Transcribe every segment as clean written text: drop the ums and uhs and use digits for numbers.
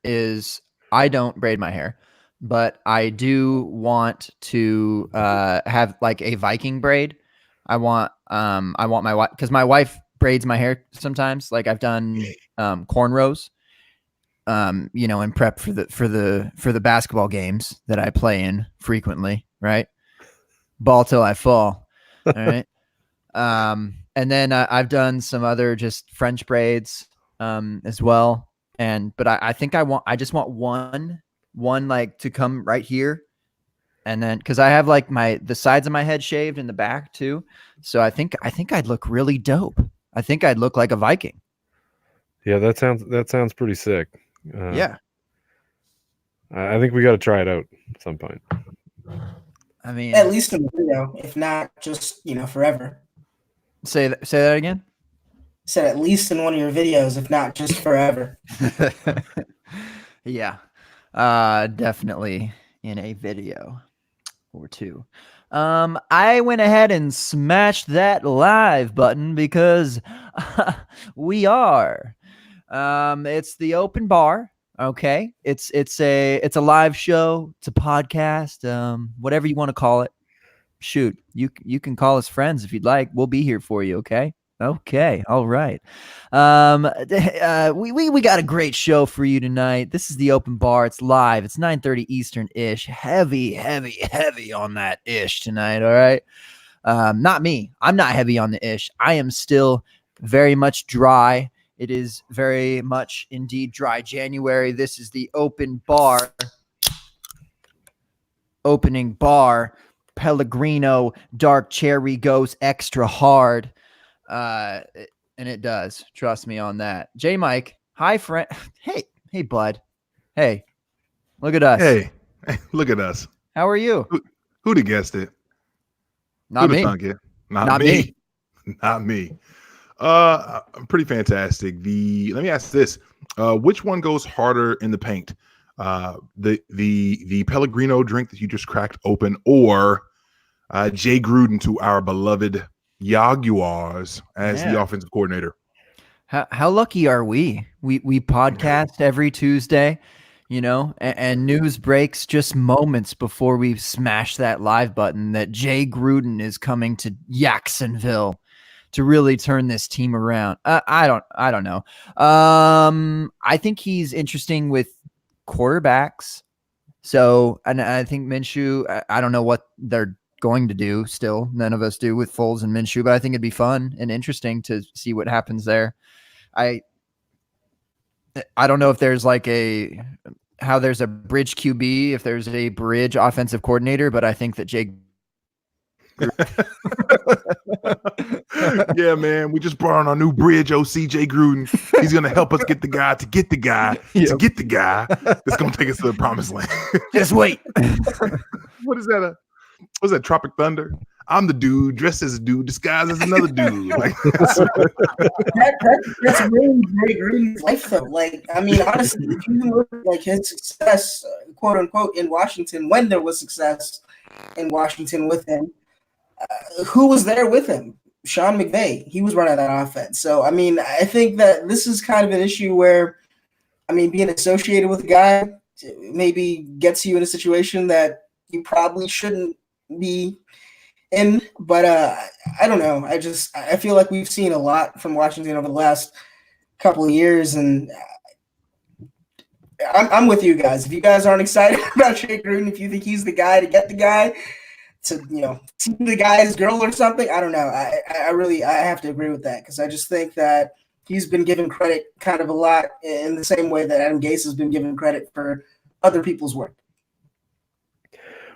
is I don't braid my hair, but I do want to have like a Viking braid. I want my wife, because my wife braids my hair sometimes. Like I've done cornrows, in prep for the basketball games that I play in frequently, right? Ball till I fall. All right. And then I've done some other just French braids as well. But I think I just want one like to come right here. And then, cause I have like the sides of my head shaved in the back too. So I think I'd look really dope. I think I'd look like a Viking. Yeah, that sounds pretty sick. Yeah. I think we got to try it out at some point. I mean, at least in the video, if not just forever. Say that again. Said at least in one of your videos, if not just forever. Yeah, definitely in a video or two. I went ahead and smashed that live button because we are. It's the open bar. Okay, it's a live show. It's a podcast. Whatever you want to call it. Shoot, you can call us friends if you'd like. We'll be here for you. Okay. All right. We got a great show for you tonight. This is the open bar. It's live. It's 9:30 Eastern ish. Heavy on that ish tonight. All right. Not me. I'm not heavy on the ish. I am still very much dry. It is very much indeed dry January. This is the open bar. Opening bar. Pellegrino Dark Cherry goes extra hard. And it does. Trust me on that. J Mike, hi friend. Hey bud. Hey, look at us. Hey, look at us. How are you? Who'd have guessed it? Not me. Not me. Not me. I'm pretty fantastic. Let me ask this: which one goes harder in the paint? The Pellegrino drink that you just cracked open, or Jay Gruden to our beloved Jaguars as the offensive coordinator? How lucky are we? We podcast every Tuesday, and news breaks just moments before we smash that live button that Jay Gruden is coming to Jacksonville to really turn this team around. I don't know. I think he's interesting with quarterbacks. So, and I think Minshew, I don't know what they're going to do still. None of us do with Foles and Minshew, but I think it'd be fun and interesting to see what happens there. I don't know if there's there's a bridge QB, if there's a bridge offensive coordinator, but I think that Jake. Yeah, man, we just brought on our new bridge OC Jay Gruden. He's gonna help us get the guy to get the guy to get the guy that's gonna take us to the promised land. Just wait. What is that? What's that? Tropic Thunder? I'm the dude dressed as a dude disguised as another dude. That's really Jay Gruden's life, though. Honestly, if you look at his success, quote unquote, in Washington, when there was success in Washington with him, who was there with him? Sean McVay. He was running that offense. So, I think that this is kind of an issue where, being associated with a guy maybe gets you in a situation that you probably shouldn't be in. But I don't know. I feel like we've seen a lot from Washington over the last couple of years, and I'm with you guys. If you guys aren't excited about Jay Gruden, if you think he's the guy to get the guy to, see the guy's girl or something, I don't know. I have to agree with that, because I just think that he's been given credit kind of a lot in the same way that Adam Gase has been given credit for other people's work.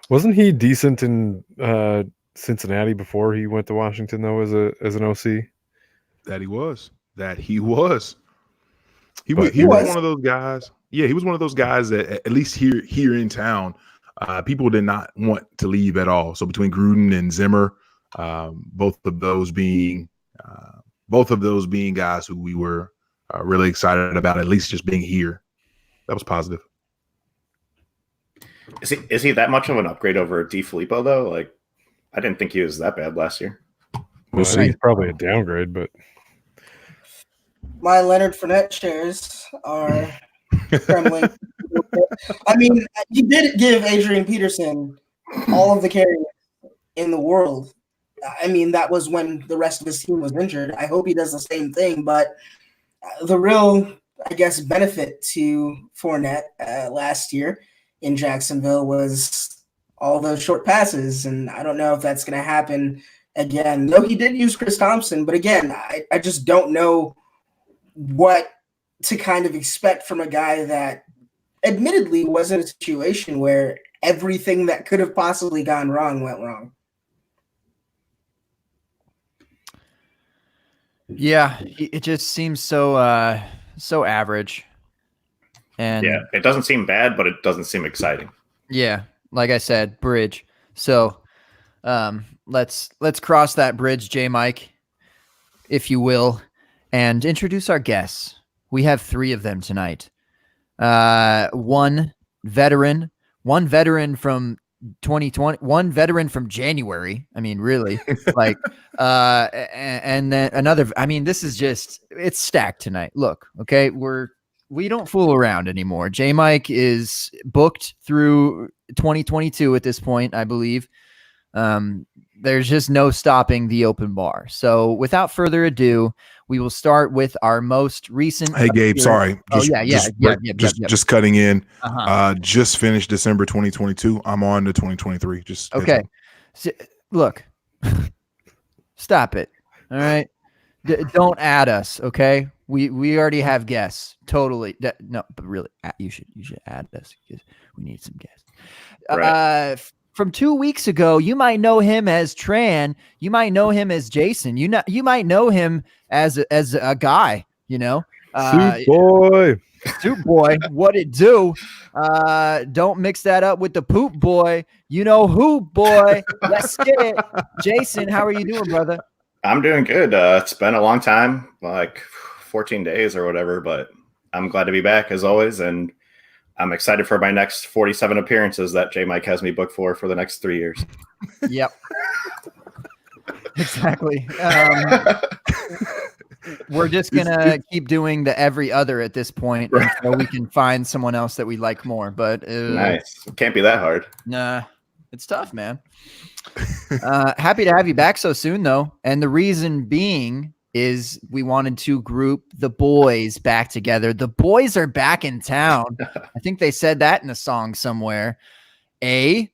Wasn't he decent in Cincinnati before he went to Washington, though, as an OC? That he was. He was one of those guys. Yeah, he was one of those guys that at least here in town, people did not want to leave at all. So between Gruden and Zimmer, both of those being guys who we were really excited about, at least just being here. That was positive. Is he that much of an upgrade over DeFilippo, though? I didn't think he was that bad last year. We'll see. He's probably a downgrade, but my Leonard Fournette shares are trembling. I mean, he did give Adrian Peterson all of the carries in the world. I mean, that was when the rest of his team was injured. I hope he does the same thing. But the real, I guess, benefit to Fournette last year in Jacksonville was all those short passes. And I don't know if that's going to happen again. No, he did use Chris Thompson. But again, I just don't know what to kind of expect from a guy that admittedly was in a situation where everything that could have possibly gone wrong went wrong. Yeah, it just seems so average. And Yeah, it doesn't seem bad, but it doesn't seem exciting. yeah, like I said, bridge. So let's cross that bridge, J Mike, if you will, and introduce our guests. We have 3 of them tonight. One veteran from 2020, one veteran from January. I mean, really, like, and then another. I mean, this is just, it's stacked tonight. Look, okay, we don't fool around anymore. J Mike is booked through 2022 at this point, I believe. There's just no stopping the open bar. So without further ado, we will start with our most recent. Hey, Gabe, sorry. Just cutting in. Just finished December 2022. I'm on to 2023. Just okay. So, look, stop it. All right. Don't add us. Okay. We already have guests. Totally. No, but really, you should add us because we need some guests. Right. From 2 weeks ago, you might know him as Tran. You might know him as Jason. You might know him as a guy. You know, Soup boy. What it do? Don't mix that up with the poop boy. You know who, boy? Let's get it. Jason, how are you doing, brother? I'm doing good. It's been a long time, like 14 days or whatever, but I'm glad to be back as always, and I'm excited for my next 47 appearances that J Mike has me booked for the next 3 years. Yep. Exactly. We're just gonna keep doing the every other at this point, so we can find someone else that we like more. But nice. It can't be that hard. Nah, it's tough, man. Happy to have you back so soon, though, and the reason being is we wanted to group the boys back together. The boys are back in town. I think they said that in a song somewhere. Derek.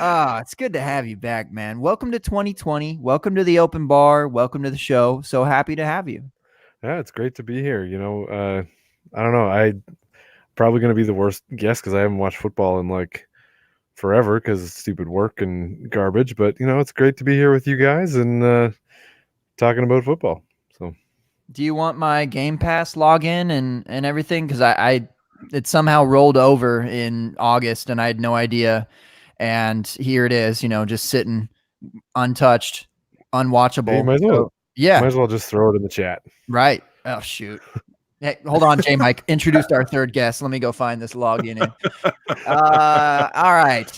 It's good to have you back, man. Welcome to 2020. Welcome to the open bar. Welcome to the show. So happy to have you. Yeah, it's great to be here. You know, I don't know. I'm probably going to be the worst guest because I haven't watched football in like forever because of stupid work and garbage. But, you know, it's great to be here with you guys and talking about football. So do you want my Game Pass login and everything? Because it somehow rolled over in August and I had no idea. And here it is, you know, just sitting untouched, unwatchable. Hey, might as well just throw it in the chat. Right. Oh, shoot. Hey, hold on, J Mike. Introduced our third guest. Let me go find this login in. All right.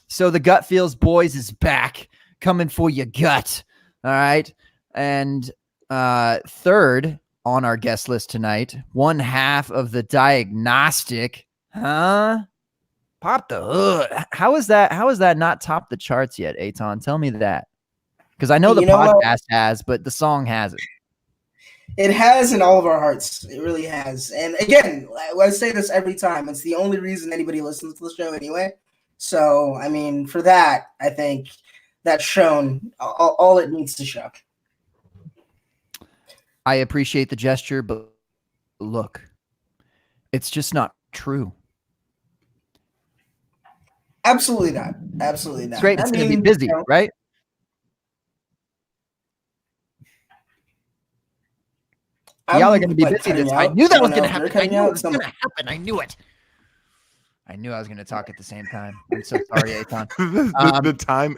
So the Gut Feels Boys is back, coming for your gut. All right. And third on our guest list tonight, one half of the Diagnostic. Pop the Hood. How is that not top the charts yet, Eitan? Tell me that. Because I know the podcast has, but the song hasn't. It has in all of our hearts. It really has. And again, I say this every time. It's the only reason anybody listens to the show anyway. So, I mean, for that, I think that's shown all it needs to show. I appreciate the gesture, but look, it's just not true. Absolutely not. Absolutely not. It's great. It's going to be busy, right? Y'all are going to be busy this. I knew that was going to happen. I knew it was going to happen. I knew it. I knew I was going to talk at the same time. I'm so sorry, Eitan. The time.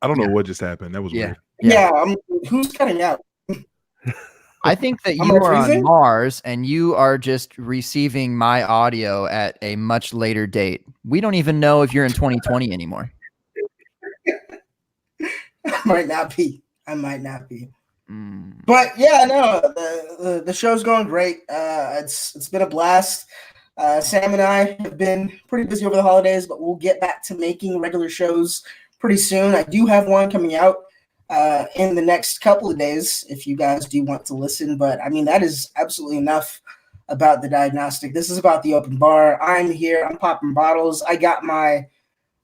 I don't know what just happened. That was weird. Yeah. Who's cutting out? I think that you are on Mars and you are just receiving my audio at a much later date. We don't even know if you're in 2020 anymore. I might not be. But yeah, no, the show's going great. It's been a blast. Sam and I have been pretty busy over the holidays, but we'll get back to making regular shows pretty soon. I do have one coming out in the next couple of days if you guys do want to listen. But I mean, that is absolutely enough about the diagnostic. This is about the open bar. I'm here. I'm popping bottles. I got my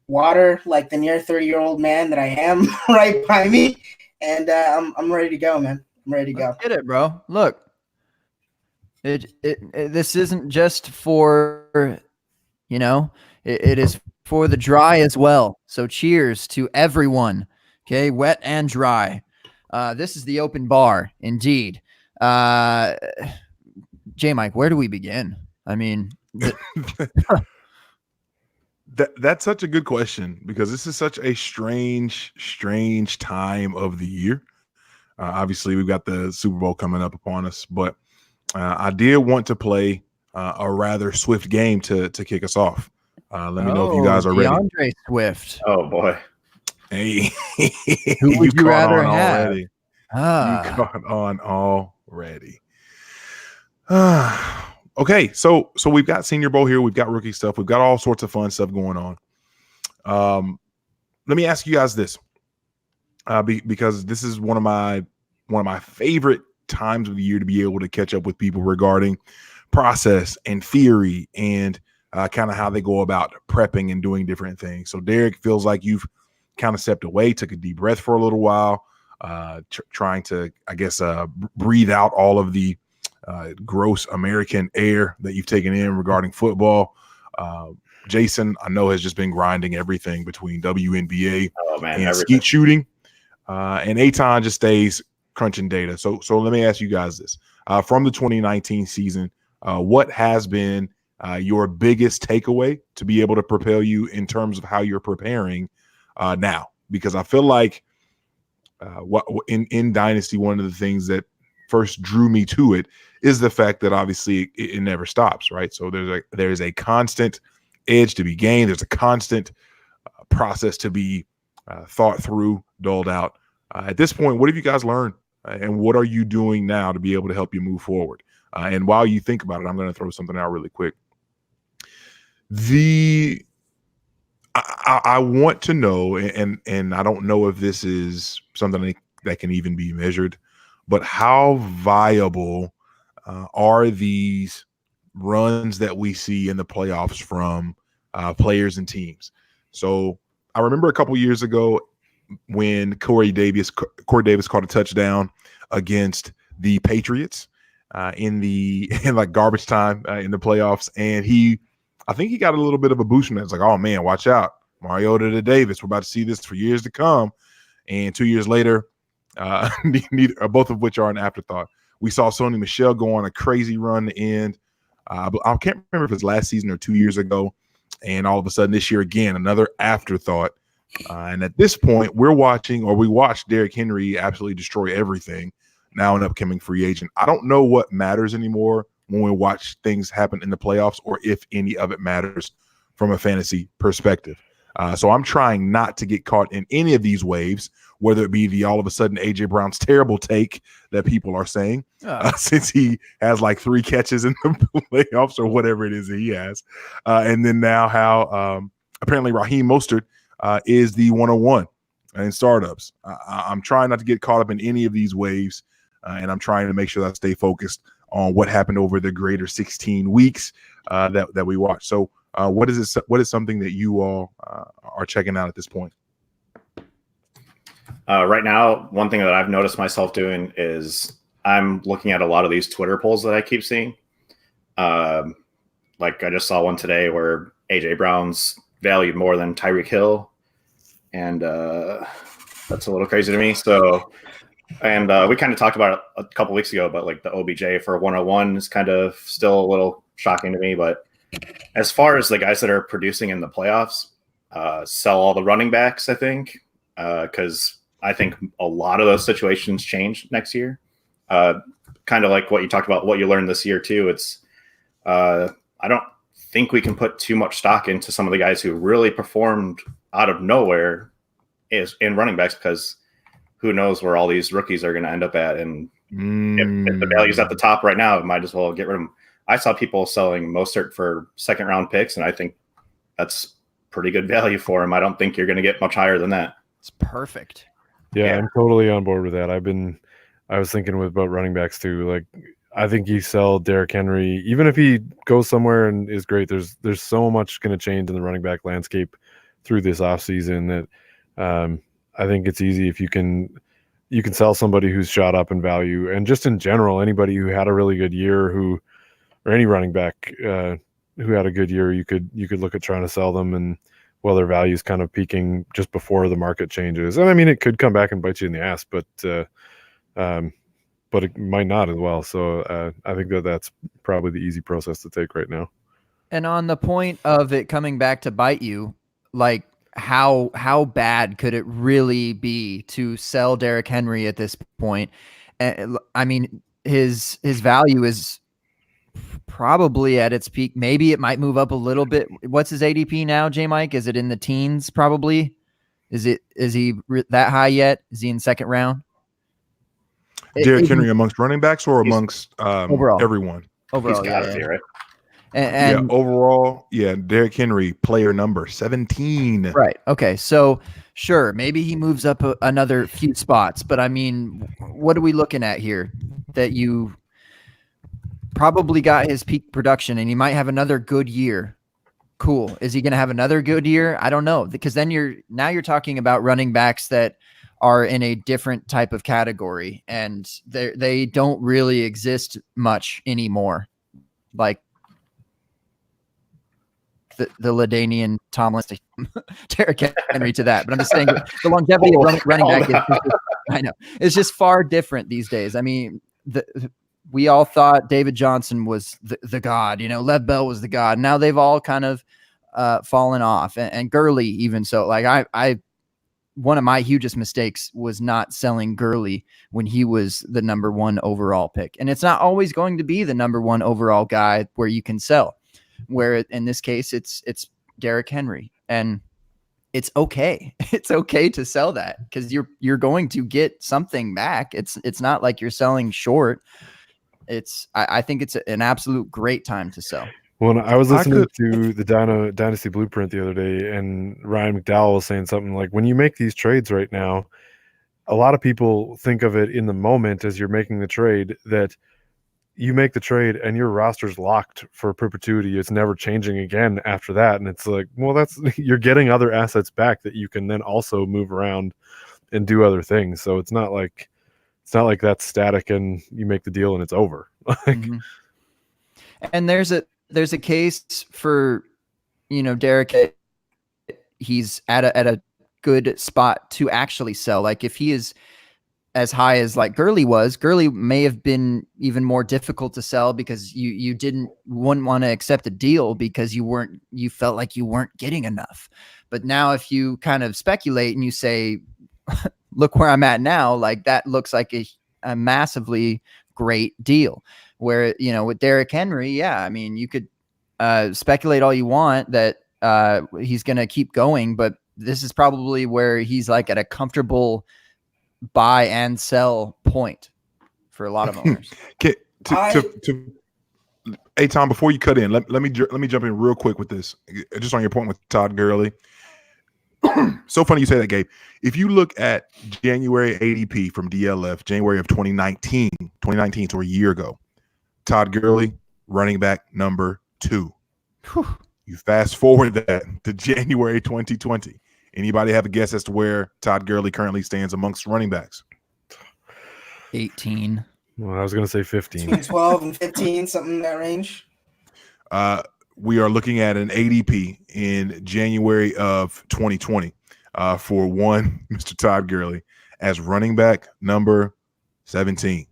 water like the near 30-year-old man that I am right by me. And I'm ready to go, man. I'm ready to go. Get it, bro. Look, this isn't just for, it is for the dry as well. So cheers to everyone. Okay, wet and dry. This is the open bar, indeed. J Mike, where do we begin? I mean, that's such a good question because this is such a strange time of the year. Obviously, we've got the Super Bowl coming up upon us, but I did want to play a rather swift game to kick us off. Let me know if you guys are ready. DeAndre Swift. Oh boy. Hey, who would you rather have? Already. Ah. You caught on already. Okay, so we've got Senior Bowl here. We've got rookie stuff. We've got all sorts of fun stuff going on. Let me ask you guys this, because this is one of my favorite times of the year to be able to catch up with people regarding process and theory and kind of how they go about prepping and doing different things. So Derek, feels like you've kind of stepped away, took a deep breath for a little while, trying to, I guess, breathe out all of the gross American air that you've taken in regarding football. Jason, I know, has just been grinding everything between WNBA and skeet shooting. And Aton just stays crunching data. So let me ask you guys this. From the 2019 season, what has been your biggest takeaway to be able to propel you in terms of how you're preparing now? Because I feel like in Dynasty, one of the things that first drew me to it is the fact that obviously it never stops, right? So there's a constant edge to be gained. There's a constant process to be thought through, doled out. At this point, what have you guys learned, and what are you doing now to be able to help you move forward? And while you think about it, I'm going to throw something out really quick. I want to know, and I don't know if this is something that can even be measured, but how viable are these runs that we see in the playoffs from players and teams? So I remember a couple years ago when Corey Davis caught a touchdown against the Patriots in like garbage time in the playoffs, and I think he got a little bit of a boost from that. It's like, oh man, watch out, Mariota to Davis. We're about to see this for years to come. And 2 years later, both of which are an afterthought. We saw Sony Michel go on a crazy run to end. I can't remember if it's last season or 2 years ago. And all of a sudden this year, again, another afterthought. And at this point, we watched Derrick Henry absolutely destroy everything, now an upcoming free agent. I don't know what matters anymore when we watch things happen in the playoffs, or if any of it matters from a fantasy perspective. So I'm trying not to get caught in any of these waves, whether it be the all of a sudden A.J. Brown's terrible take that people are saying, since he has like 3 catches in the playoffs or whatever it is that he has. And then now how apparently Raheem Mostert is the 101 in startups. I'm trying not to get caught up in any of these waves, and I'm trying to make sure that I stay focused on what happened over the greater 16 weeks that we watched. So what is something that you all are checking out at this point? Right now, one thing that I've noticed myself doing is I'm looking at a lot of these Twitter polls that I keep seeing. Like I just saw one today where A.J. Brown's valued more than Tyreek Hill. And that's a little crazy to me. So, and we kind of talked about it a couple weeks ago, but like the OBJ for 101 is kind of still a little shocking to me. But as far as the guys that are producing in the playoffs, sell all the running backs, I think, because I think a lot of those situations change next year. Kind of like what you talked about, what you learned this year too. It's I don't think we can put too much stock into some of the guys who really performed out of nowhere is in running backs, because who knows where all these rookies are going to end up at. And if the value's at the top right now, it might as well get rid of them. I saw people selling Mostert for second-round picks, and I think that's pretty good value for him. I don't think you're going to get much higher than that. It's perfect. Yeah, I'm totally on board with that. I was thinking about running backs too. Like, I think you sell Derrick Henry, even if he goes somewhere and is great, there's so much going to change in the running back landscape through this offseason that I think it's easy if you can sell somebody who's shot up in value. And just in general, anybody who had a really good year or any running back who had a good year, you could look at trying to sell them, and their value is kind of peaking just before the market changes. And I mean, it could come back and bite you in the ass, but it might not as well. So I think that's probably the easy process to take right now. And on the point of it coming back to bite you, like how bad could it really be to sell Derrick Henry at this point? I mean, his value is probably at its peak. Maybe it might move up a little bit. What's his ADP now, J Mike? Is it in the teens? Probably. Is he that high yet? Is he in second round? Derrick Henry amongst running backs or amongst overall everyone? Overall, He's gotta be, right? And overall, Derrick Henry, player number 17. Right. Okay. So sure, maybe he moves up another few spots, but I mean, what are we looking at here? That you probably got his peak production and he might have another good year. Cool. Is he going to have another good year? I don't know, because then you're talking about running backs that are in a different type of category, and they don't really exist much anymore. Like the LaDainian Tomlinson, Derrick Henry to that. But I'm just saying the longevity of running back is I know, it's just far different these days. I mean, we all thought David Johnson was the god, Lev Bell was the god. Now they've all kind of fallen off, and Gurley even so. Like I one of my hugest mistakes was not selling Gurley when he was the number 1 overall pick. And it's not always going to be the number 1 overall guy where you can sell, where in this case, it's Derrick Henry, and it's okay. It's okay to sell that because you're going to get something back. It's not like you're selling short. I think it's an absolute great time to sell. Well, I was listening to the Dynasty Blueprint the other day, and Ryan McDowell was saying something like, when you make these trades right now, a lot of people think of it in the moment as you're making the trade, that you make the trade and your roster's locked for perpetuity. It's never changing again after that. And it's like, well, you're getting other assets back that you can then also move around and do other things. So it's not like that's static and you make the deal and it's over. Mm-hmm. And there's a case for, Derrick. He's at a good spot to actually sell. Like if he is as high as like Gurley was, Gurley may have been even more difficult to sell because you wouldn't want to accept a deal because you felt like you weren't getting enough. But now if you kind of speculate and you say, look where I'm at now, like that looks like a massively great deal. Where, with Derrick Henry, I mean, you could speculate all you want that he's going to keep going, but this is probably where he's like at a comfortable buy and sell point for a lot of owners. Hey, Tom, before you cut in, let me jump in real quick with this, just on your point with Todd Gurley. So funny you say that, Gabe. If you look at January ADP from DLF, January of 2019, so a year ago, Todd Gurley, running back number 2. Whew. You fast forward that to January 2020. Anybody have a guess as to where Todd Gurley currently stands amongst running backs? 18. Well, I was going to say 15. Between 12 and 15, something in that range. We are looking at an ADP in January of 2020 for one Mr. Todd Gurley as running back number 17.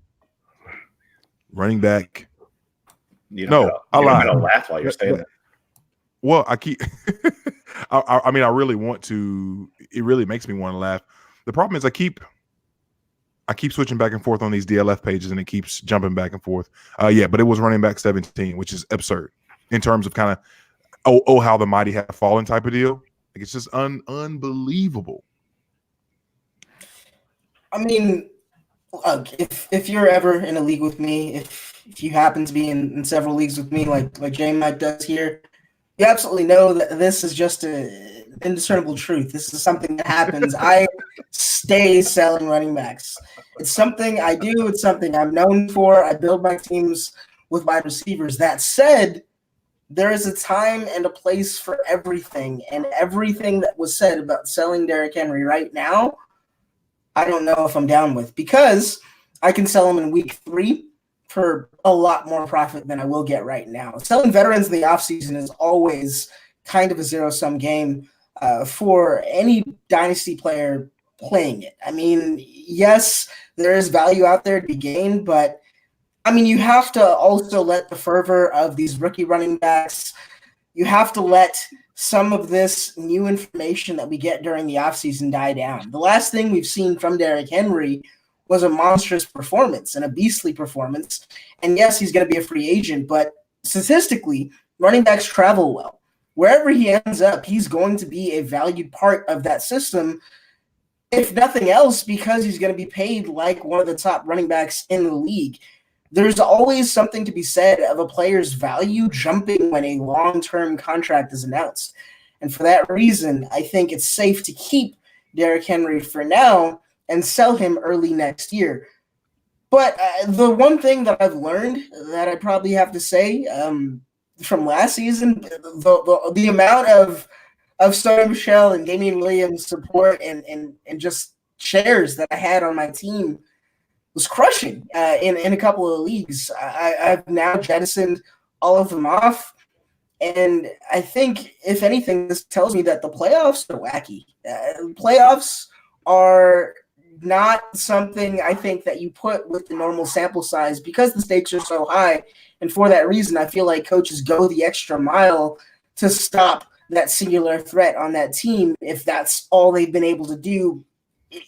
Running back. I lied. Don't laugh while you're saying that. Well, I keep. I mean, I really want to. It really makes me want to laugh. The problem is, I keep switching back and forth on these DLF pages, and it keeps jumping back and forth. But it was running back 17, which is absurd in terms of kind of how the mighty have fallen type of deal. Like it's just unbelievable. I mean, look, if you're ever in a league with me, if you happen to be in several leagues with me, like J Mike does here, you absolutely know that this is just an indiscernible truth. This is something that happens. I stay selling running backs. It's something I do. It's something I'm known for. I build my teams with wide receivers. That said, there is a time and a place for everything, and everything that was said about selling Derrick Henry right now, I don't know if I'm down with, because I can sell him in week 3 for a lot more profit than I will get right now. Selling veterans in the offseason is always kind of a zero-sum game for any dynasty player playing it. I mean, yes, there is value out there to be gained, but I mean, you have to also let the fervor of these rookie running backs, you have to let some of this new information that we get during the offseason die down. The last thing we've seen from Derrick Henry was a monstrous performance and a beastly performance. And yes, he's going to be a free agent, but statistically, running backs travel well. Wherever he ends up, he's going to be a valued part of that system, if nothing else, because he's going to be paid like one of the top running backs in the league. There's always something to be said of a player's value jumping when a long-term contract is announced. And for that reason, I think it's safe to keep Derrick Henry for now and sell him early next year. But the one thing that I've learned that I probably have to say from last season, the amount of Sony Michel and Damian Williams support and just shares that I had on my team was crushing in a couple of leagues. I've now jettisoned all of them off. And I think, if anything, this tells me that the playoffs are wacky. Playoffs are not something I think that you put with the normal sample size because the stakes are so high. And for that reason, I feel like coaches go the extra mile to stop that singular threat on that team if that's all they've been able to do,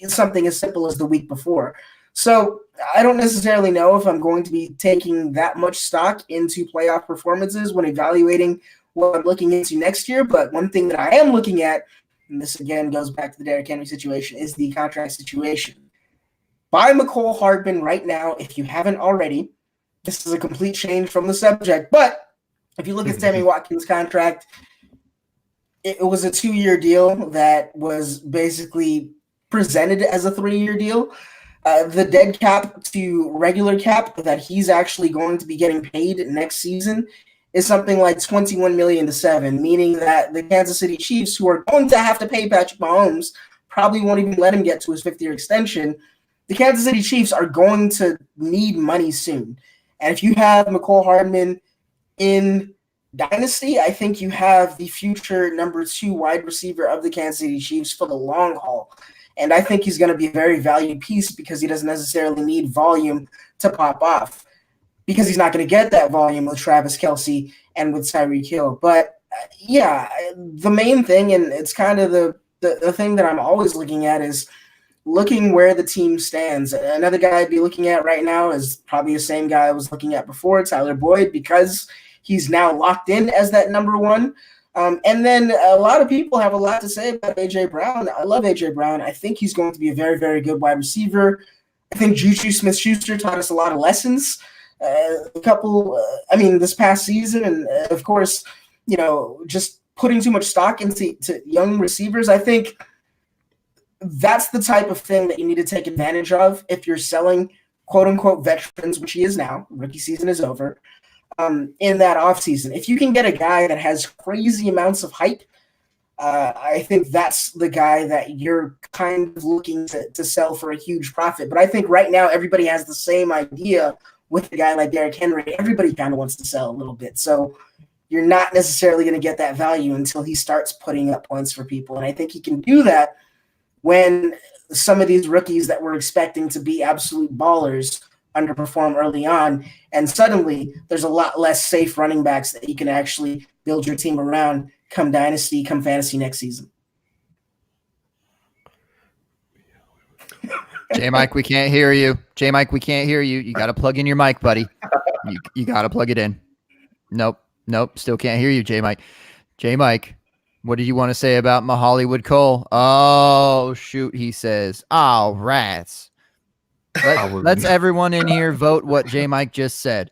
something as simple as the week before. So I don't necessarily know if I'm going to be taking that much stock into playoff performances when evaluating what I'm looking into next year. But one thing that I am looking at, and this again goes back to the Derrick Henry situation, is the contract situation. Buy Mecole Hardman right now if you haven't already. This is a complete change from the subject. But if you look at Sammy Watkins' contract, it was a 2-year deal that was basically presented as a 3-year deal. The dead cap to regular cap that he's actually going to be getting paid next season is something like $21 million to $7 million, meaning that the Kansas City Chiefs, who are going to have to pay Patrick Mahomes, probably won't even let him get to his 5th-year extension. The Kansas City Chiefs are going to need money soon. And if you have Mecole Hardman in Dynasty, I think you have the future number 2 wide receiver of the Kansas City Chiefs for the long haul. And I think he's going to be a very valued piece because he doesn't necessarily need volume to pop off, because he's not going to get that volume with Travis Kelce and with Tyreek Hill. But yeah, the main thing, and it's kind of the thing that I'm always looking at, is looking where the team stands. Another guy I'd be looking at right now is probably the same guy I was looking at before, Tyler Boyd, because he's now locked in as that number 1. And then a lot of people have a lot to say about A.J. Brown. I love A.J. Brown. I think he's going to be a very, very good wide receiver. I think Juju Smith-Schuster taught us a lot of lessons. This past season. And, of course, just putting too much stock into young receivers. I think that's the type of thing that you need to take advantage of if you're selling quote-unquote veterans, which he is now. Rookie season is over. In that offseason. If you can get a guy that has crazy amounts of hype, I think that's the guy that you're kind of looking to sell for a huge profit. But I think right now everybody has the same idea with a guy like Derrick Henry. Everybody kind of wants to sell a little bit. So you're not necessarily going to get that value until he starts putting up points for people. And I think he can do that when some of these rookies that we're expecting to be absolute ballers underperform early on, and suddenly there's a lot less safe running backs that you can actually build your team around come dynasty, come fantasy next season. J-Mike, we can't hear you. J-Mike, we can't hear you. You got to plug in your mic, buddy. You got to plug it in. Nope. Still can't hear you, J-Mike. J-Mike, what did you want to say about Hollywood Cole? Oh, shoot, he says. Oh, rats. Let's everyone in here vote what J Mike just said.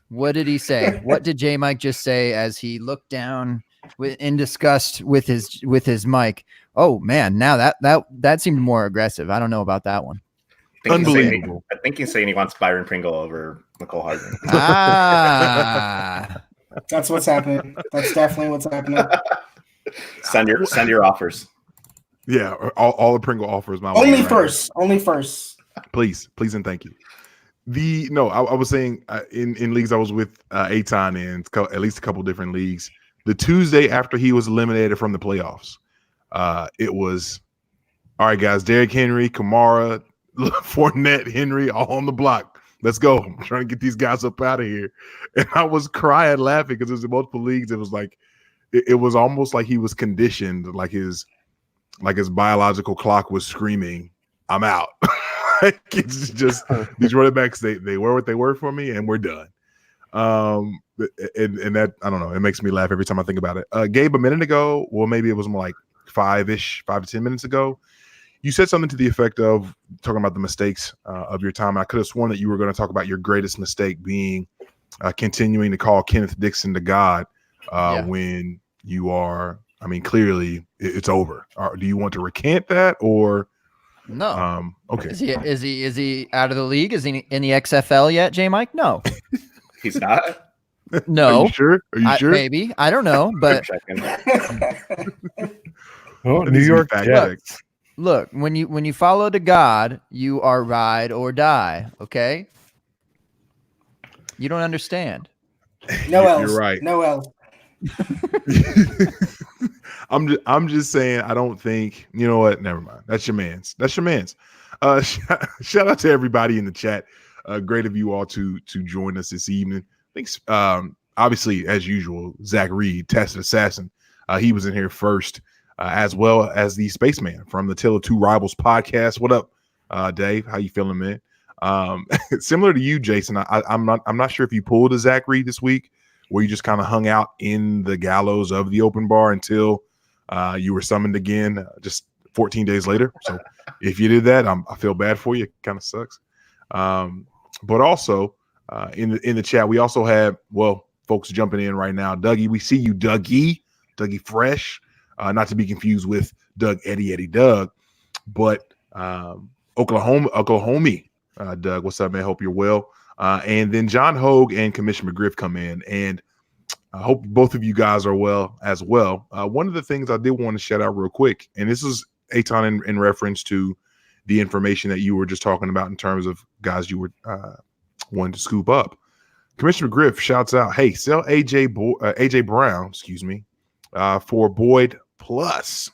What did he say? What did J Mike just say as he looked down in disgust with his mic? Oh man, now that seemed more aggressive. I don't know about that one. Unbelievable. I think he's saying he wants Byron Pringle over Nicole Hardman. Ah, That's what's happening. That's definitely what's happening. Send your offers. Yeah, all the Pringle offers. My Only way, right? first. Only first. Please, and thank you. I was saying in leagues I was with Aton in at least a couple different leagues. The Tuesday after he was eliminated from the playoffs, it was all right, guys. Derrick Henry, Kamara, Fournette, Henry, all on the block. Let's go. I'm trying to get these guys up out of here. And I was crying, laughing because it was in multiple leagues. It was like it was almost like he was conditioned, like his biological clock was screaming, "I'm out." It's just these running backs. They were what they were for me, and we're done. And that I don't know. It makes me laugh every time I think about it. Gabe, a minute ago, well, maybe it was more like 5 to 10 minutes ago, you said something to the effect of talking about the mistakes of your time. I could have sworn that you were going to talk about your greatest mistake being continuing to call Kenneth Dixon to God when you are. I mean, clearly it's over. Do you want to recant that or? no. Okay. Is he out of the league? Is he in the XFL yet, J Mike? No. He's not. No. Are you sure? Are you sure? Maybe. I don't know, but Checking. Oh, That New needs to be York fact Jets. checked. look, when you follow to God, you are ride or die. Okay. You don't understand. No You're else. right. No else. I'm just saying. I don't think you know what. Never mind. That's your man's. Shout out to everybody in the chat. Great of you all to join us this evening. Thanks. Obviously, as usual, Zach Reed, Tested Assassin. He was in here first, as well as the Spaceman from the Tale of Two Rivals podcast. What up, Dave? How you feeling, man? Similar to you, Jason. I'm not sure if you pulled a Zach Reed this week, where you just kind of hung out in the gallows of the open bar until you were summoned again just 14 days later. So if you did that, I feel bad for you. It kind of sucks. But also in the chat, we also have, folks jumping in right now. Dougie, we see you, Dougie Fresh, not to be confused with Doug Eddie Doug, but Oklahoma, Doug, what's up, man? Hope you're well. And then John Hogue and Commissioner McGriff come in, and I hope both of you guys are well as well. One of the things I did want to shout out real quick, and this is Aton in reference to the information that you were just talking about in terms of guys you were wanting to scoop up. Commissioner McGriff shouts out, "Hey, sell AJ Brown, for Boyd Plus."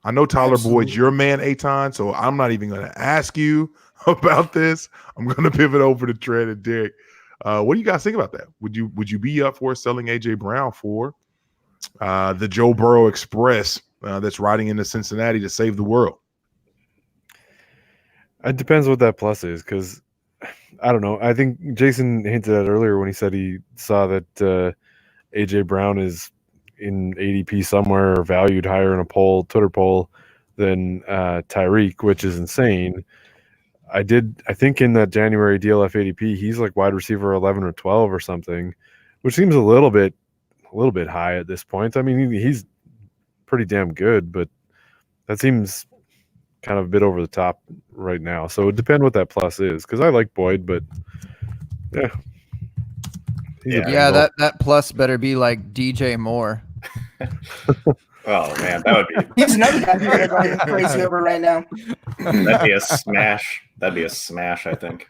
I know Tyler Absolutely. Boyd's your man, Aton, so I'm not even going to ask you about this. I'm going to pivot over to Trent and Derek. What do you guys think about that? Would you be up for selling AJ Brown for the Joe Burrow Express that's riding into Cincinnati to save the world? It depends what that plus is, because I don't know. I think Jason hinted at earlier when he said he saw that AJ Brown is in ADP somewhere or valued higher in a Twitter poll than Tyreek, which is insane. I think in that January DLF ADP, he's like wide receiver 11 or 12 or something, which seems a little bit high at this point. I mean, he's pretty damn good, but that seems kind of a bit over the top right now. So it would depend what that plus is, because I like Boyd, but yeah. Yeah, that plus better be like DJ Moore. Oh man, that would be He's another guy people are going crazy over right now. that'd be a smash. That'd be a smash, I think.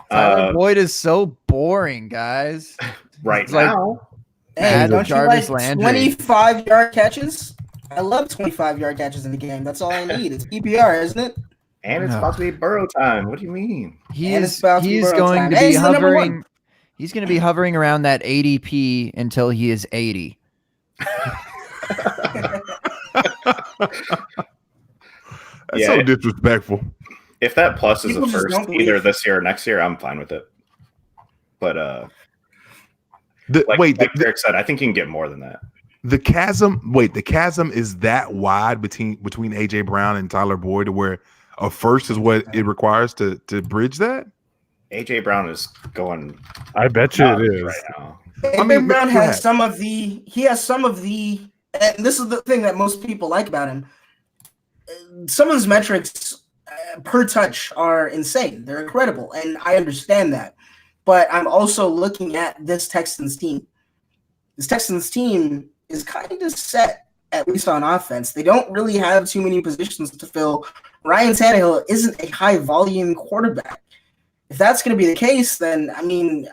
Tyler Boyd is so boring, guys. Right It's like- now, Hey, don't Jarvis you like Landry. 25-yard catches? I love 25-yard catches in the game. That's all I need. It's PPR, isn't it? and it's No. about to be Burrow time. What do you mean? And it's about to be He's Burrow going time. to Hey, be he's the number hovering. one. He's going to be hovering around that ADP until he is 80. That's Yeah. so disrespectful. If that plus is People a just first, don't believe. either this year or next year, I'm fine with it. But like Wait, Derek said, I think you can get more than that. The chasm is that wide between AJ Brown and Tyler Boyd to where a first is what it requires to bridge that? AJ Brown is going. I bet you it nuts is. right now. AJ Brown go has ahead. some of the, and this is the thing that most people like about him. Some of his metrics per touch are insane. They're incredible, and I understand that. But I'm also looking at this Texans team. This Texans team is kind of set, at least on offense. They don't really have too many positions to fill. Ryan Tannehill isn't a high-volume quarterback. If that's going to be the case, then, I mean,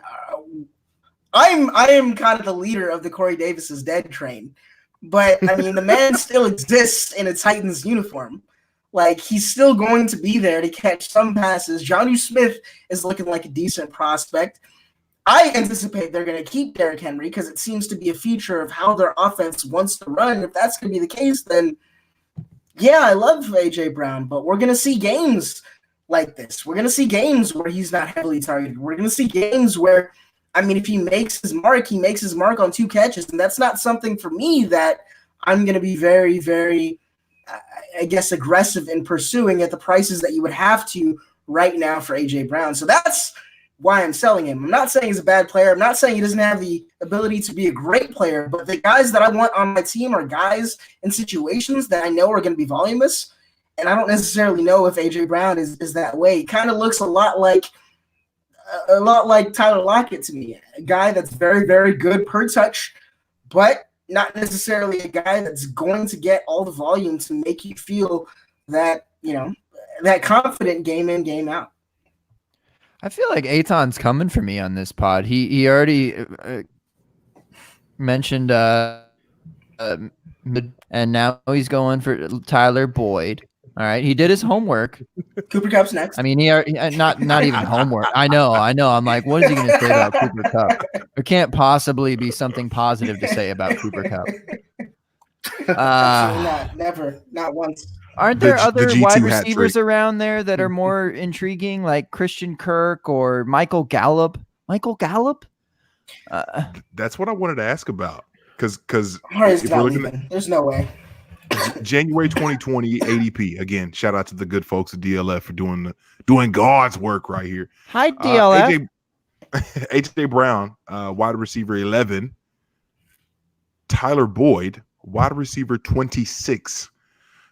I am kind of the leader of the Corey Davis is dead train. But, I mean, the man still exists in a Titans uniform. Like, he's still going to be there to catch some passes. Jonnu Smith is looking like a decent prospect. I anticipate they're going to keep Derrick Henry because it seems to be a feature of how their offense wants to run. If that's going to be the case, then, yeah, I love A.J. Brown, but we're going to see games like this. We're going to see games where he's not heavily targeted. We're going to see games where, I mean, if he makes his mark on 2 catches, and that's not something for me that I'm going to be very, very, I guess, aggressive in pursuing at the prices that you would have to right now for A.J. Brown. So that's why I'm selling him. I'm not saying he's a bad player. I'm not saying he doesn't have the ability to be a great player, but the guys that I want on my team are guys in situations that I know are going to be voluminous, and I don't necessarily know if A.J. Brown is that way. He kind of looks a lot like Tyler Lockett to me, a guy that's very, very good per touch, but not necessarily a guy that's going to get all the volume to make you feel that, you know, that confident game in, game out. I feel like Aton's coming for me on this pod. He already mentioned and now he's going for Tyler Boyd. All right, he did his homework. Cooper Kupp's next. I mean, he already, not even homework. I know. I'm like, what is he going to say about Cooper Kupp? There can't possibly be something positive to say about Cooper Kupp. Absolutely not. Never. Not once. Aren't there other wide G2 hat receivers trick. around there that are more intriguing, like Christian Kirk or Michael Gallup? Michael Gallup? That's what I wanted to ask about. Because Harry's if not we're looking leaving. There's no way. at January 2020 ADP, again, shout out to the good folks at DLF for doing God's work right here. Hi, DLF. AJ Brown, wide receiver 11. Tyler Boyd, wide receiver 26.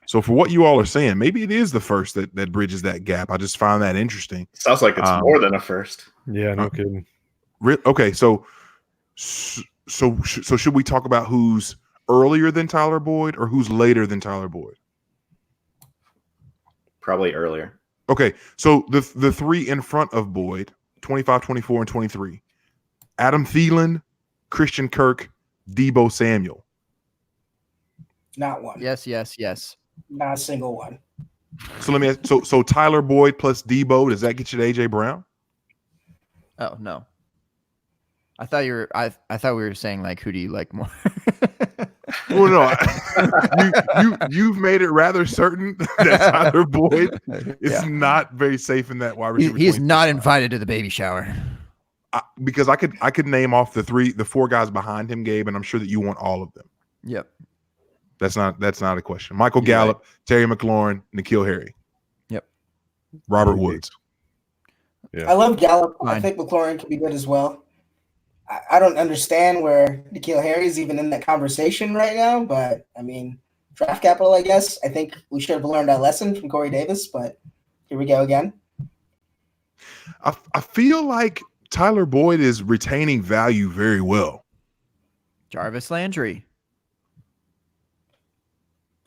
So for what you all are saying, maybe it is the first that bridges that gap. I just find that interesting. Sounds like it's more than a first. Yeah, no kidding. Okay, so should we talk about who's earlier than Tyler Boyd or who's later than Tyler Boyd? Probably earlier. Okay, so the three in front of Boyd, 25, 24, and 23. Adam Thielen, Christian Kirk, Deebo Samuel. Not one. Yes. Not a single one. So let me ask, so Tyler Boyd plus Deebo, does that get you to AJ Brown? Oh no. I thought you were. I thought we were saying like, who do you like more? Well, no, you've made it rather certain that Tyler Boyd is not very safe in that wide receiver. He's 22 not spot. invited to the baby shower. Because I could name off the four guys behind him, Gabe, and I'm sure that you want all of them. Yep. That's not a question. Michael You're Gallup, Terry McLaurin, N'Keal Harry. Yep. Robert Woods. I love Gallup. I Fine. think McLaurin could be good as well. I don't understand where N'Keal Harry is even in that conversation right now, but I mean, draft capital, I guess. I think we should have learned our lesson from Corey Davis, but here we go again. I feel like Tyler Boyd is retaining value very well. Jarvis Landry.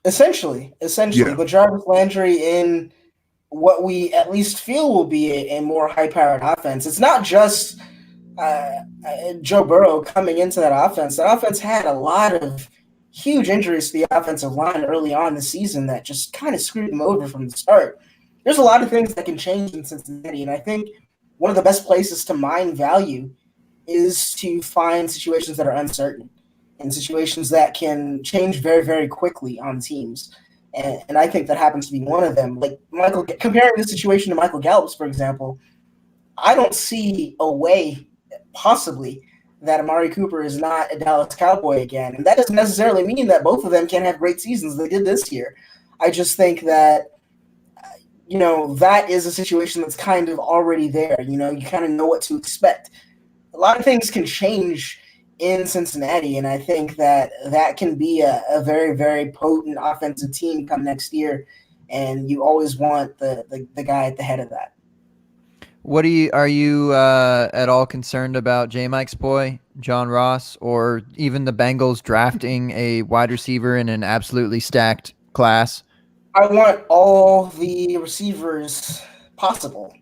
Essentially. Yeah. But Jarvis Landry in what we at least feel will be a more high-powered offense. It's not just Joe Burrow coming into that offense. That offense had a lot of huge injuries to the offensive line early on in the season that just kind of screwed them over from the start. There's a lot of things that can change in Cincinnati, and I think one of the best places to mine value is to find situations that are uncertain and situations that can change very, very quickly on teams. And I think that happens to be one of them. Like comparing the situation to Michael Gallup's, for example, I don't see a way possibly that Amari Cooper is not a Dallas Cowboy again. And that doesn't necessarily mean that both of them can have great seasons. They did this year. I just think that, that is a situation that's kind of already there. You kind of know what to expect. A lot of things can change in Cincinnati, and I think that can be a very, very potent offensive team come next year, and you always want the guy at the head of that. Are you at all concerned about J. Mike's boy, John Ross, or even the Bengals drafting a wide receiver in an absolutely stacked class? I want all the receivers possible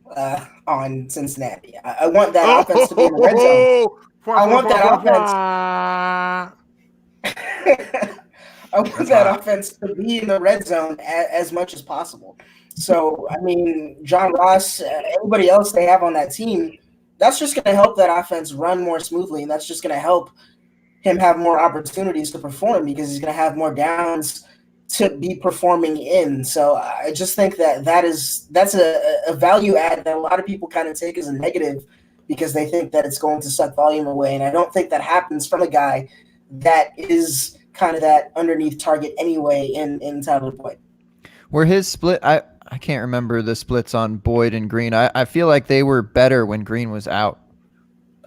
on Cincinnati. I want that offense to be in the red zone. I want that offense. I want that offense to be in the red zone as much as possible. So, I mean, John Ross, everybody else they have on that team, that's just going to help that offense run more smoothly, and that's just going to help him have more opportunities to perform because he's going to have more downs to be performing in. So I just think that's a value add that a lot of people kind of take as a negative because they think that it's going to suck volume away. And I don't think that happens from a guy that is kind of that underneath target anyway in Tyler Boyd. Were his split, I can't remember the splits on Boyd and Green. I feel like they were better when Green was out.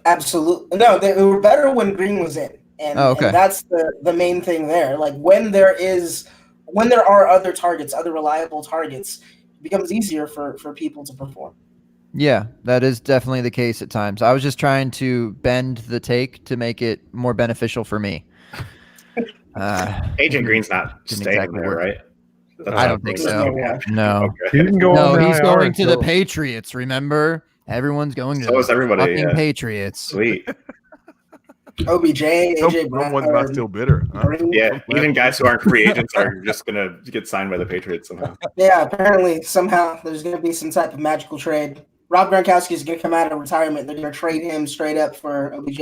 Absolutely. No, they were better when Green was in. And, and that's the main thing there. Like when there are other targets, other reliable targets, it becomes easier for people to perform. Yeah, that is definitely the case at times. I was just trying to bend the take to make it more beneficial for me. Agent Green's not staying exactly there, right? I don't think so. No. Okay. He can go on he's IR going to the Patriots, remember? Everyone's going to the fucking Patriots. Sweet. OBJ, AJ Brown. Someone's not still bitter. Huh? Yeah, even guys who aren't free agents are just going to get signed by the Patriots somehow. Yeah, apparently, somehow, there's going to be some type of magical trade. Rob Gronkowski is going to come out of retirement. They're going to trade him straight up for OBJ.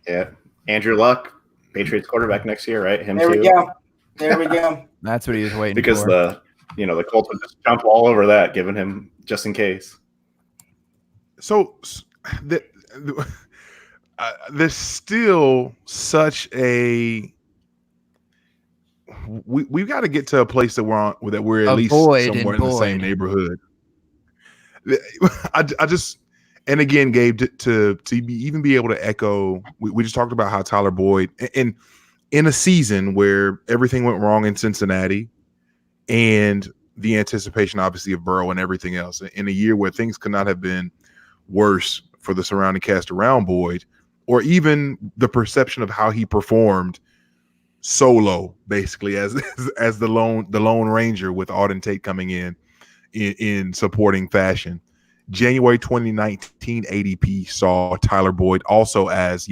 Yeah. Andrew Luck, Patriots quarterback next year, right? There we go. That's what he was waiting because for. the Colts would just jump all over that, giving him just in case. So there's still such a we've got to get to a place that we're at least somewhere in the same neighborhood. I just, and again, Gabe, to even be able to echo, we just talked about how Tyler Boyd in a season where everything went wrong in Cincinnati and the anticipation obviously of Burrow and everything else, in a year where things could not have been worse for the surrounding cast around Boyd, or even the perception of how he performed solo, basically as the lone ranger with Auden Tate coming in supporting fashion. January 2019 ADP saw Tyler Boyd also as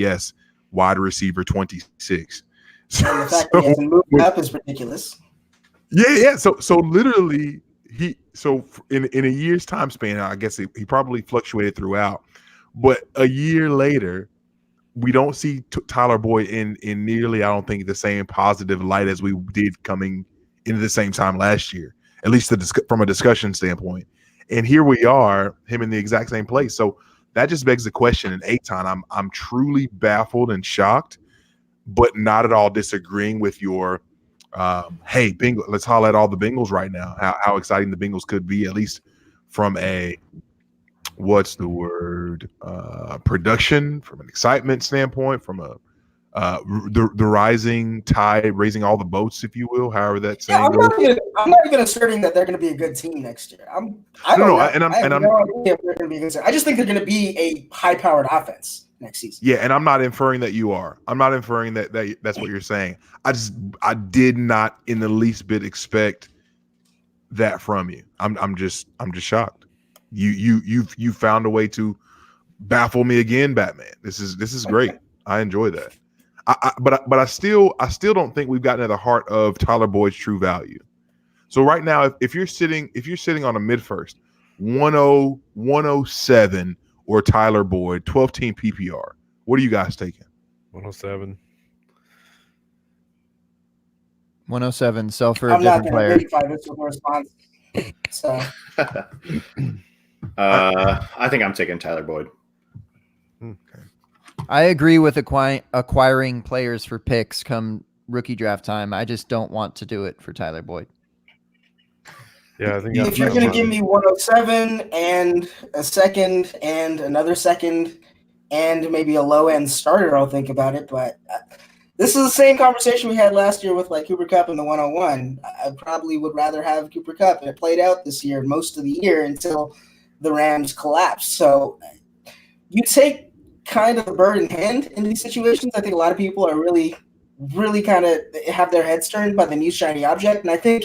wide receiver 26. So, and the fact that he hasn't moved up is ridiculous. Yeah. So literally in a year's time span, I guess he probably fluctuated throughout, but a year later, we don't see Tyler Boyd in nearly, I don't think, the same positive light as we did coming into the same time last year, at least from a discussion standpoint. And here we are, him in the exact same place. So that just begs the question. In Eitan, I'm truly baffled and shocked, but not at all disagreeing with your hey, Bengals, let's holler at all the Bengals right now. How exciting the Bengals could be, at least from a production, from an excitement standpoint, from the rising tide, raising all the boats, if you will, however that saying goes. I'm not even asserting that they're going to be a good team next year. I just think they're going to be a high-powered offense next season. Yeah, and I'm not inferring that you are. I'm not inferring that that's what you're saying. I did not in the least bit expect that from you. I'm just shocked. You found a way to baffle me again, Batman. This is great. I enjoy that. But I still don't think we've gotten to the heart of Tyler Boyd's true value. So right now, if you're sitting on a mid first, 1-0, 107 or Tyler Boyd, 12-team PPR, what are you guys taking? 107. 107. Sell for a different player. I'm not going to verify this with a response. So I think I'm taking Tyler Boyd. Okay. I agree with acquiring players for picks come rookie draft time. I just don't want to do it for Tyler Boyd. Yeah, I think If you're going to give me 107 and a second and another second and maybe a low end starter, I'll think about it. But this is the same conversation we had last year with like Cooper Kupp in the 101. I probably would rather have Cooper Kupp, and it played out this year, most of the year until the Rams collapsed. So you take kind of the bird in hand in these situations. I think a lot of people are really kind of have their heads turned by the new shiny object, and I think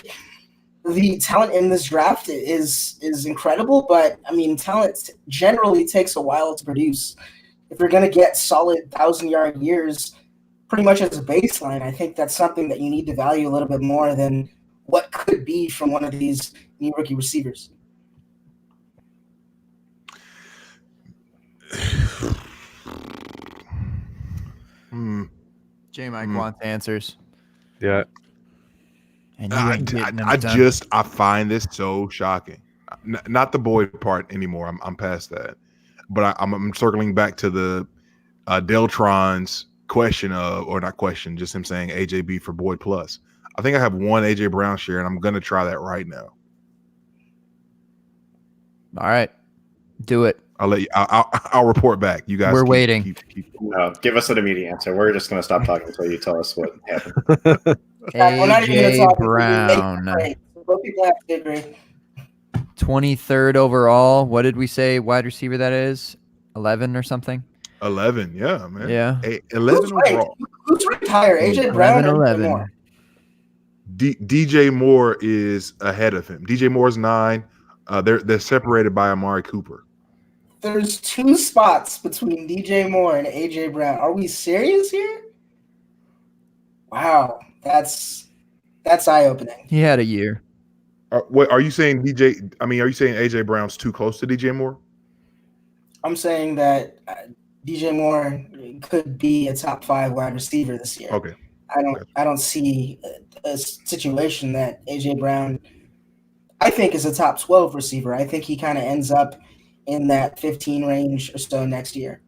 the talent in this draft is incredible, but I mean, talent generally takes a while to produce. If you're going to get solid 1,000-yard years pretty much as a baseline, I think that's something that you need to value a little bit more than what could be from one of these new rookie receivers. J-Mike wants answers. Yeah. And you ain't getting them I done. find this so shocking. Not the Boyd part anymore. I'm past that. But I'm circling back to the Deltron's question or not question, just him saying AJB for Boyd plus. I think I have one AJ Brown share, and I'm going to try that right now. All right. Do it. I'll let you. I'll report back. You guys. We're waiting. No, give us an immediate answer. We're just going to stop talking until you tell us what happened. We're not even going to AJ talk. Brown, Both people have to agree. 23rd overall. What did we say wide receiver that is? 11 or something? 11. Yeah, man. Yeah. 11 Who's ranked? overall. Who's ranked higher, AJ Brown or 11. Moore? DJ Moore is ahead of him. DJ Moore's 9. They're separated by Amari Cooper. There's 2 spots between DJ Moore and AJ Brown. Are we serious here? Wow, that's eye-opening. He had a year. Are you saying DJ? I mean, are you saying AJ Brown's too close to DJ Moore? I'm saying that DJ Moore could be a top 5 wide receiver this year. Okay. I don't see a situation that AJ Brown, I think, is a top 12 receiver. I think he kind of ends up in that 15 range or so next year.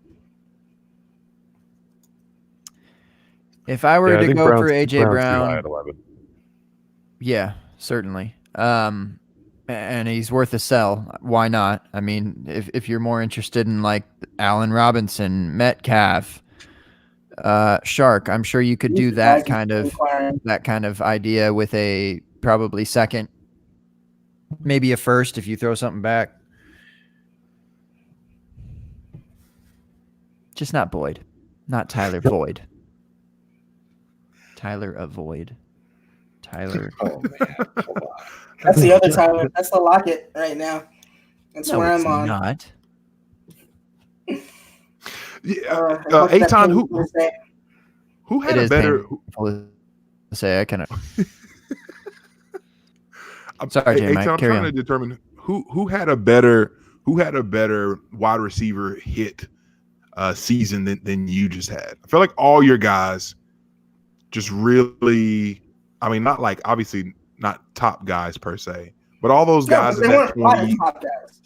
If I were to go for AJ Brown, at 11. yeah, certainly. And he's worth a sell. Why not? I mean, if you're more interested in like Allen Robinson, Metcalf, Shark, I'm sure you could do that kind of idea with a probably second, maybe a first if you throw something back. Just not Boyd, not Tyler Boyd. Tyler avoid. Tyler. Oh man, hold on. That's the other Tyler. That's the Lockett right now. That's No, where it's I'm on. not. Yeah. What's that Aton, thing you say? who had It a is better? painful to say. I kind of. Sorry, J. Mike, I'm carry trying on. to determine who had a better wide receiver hit season than you just had. I feel like all your guys just really, I mean, not like obviously not top guys per se, but all those guys they in that weren't 20. top guys.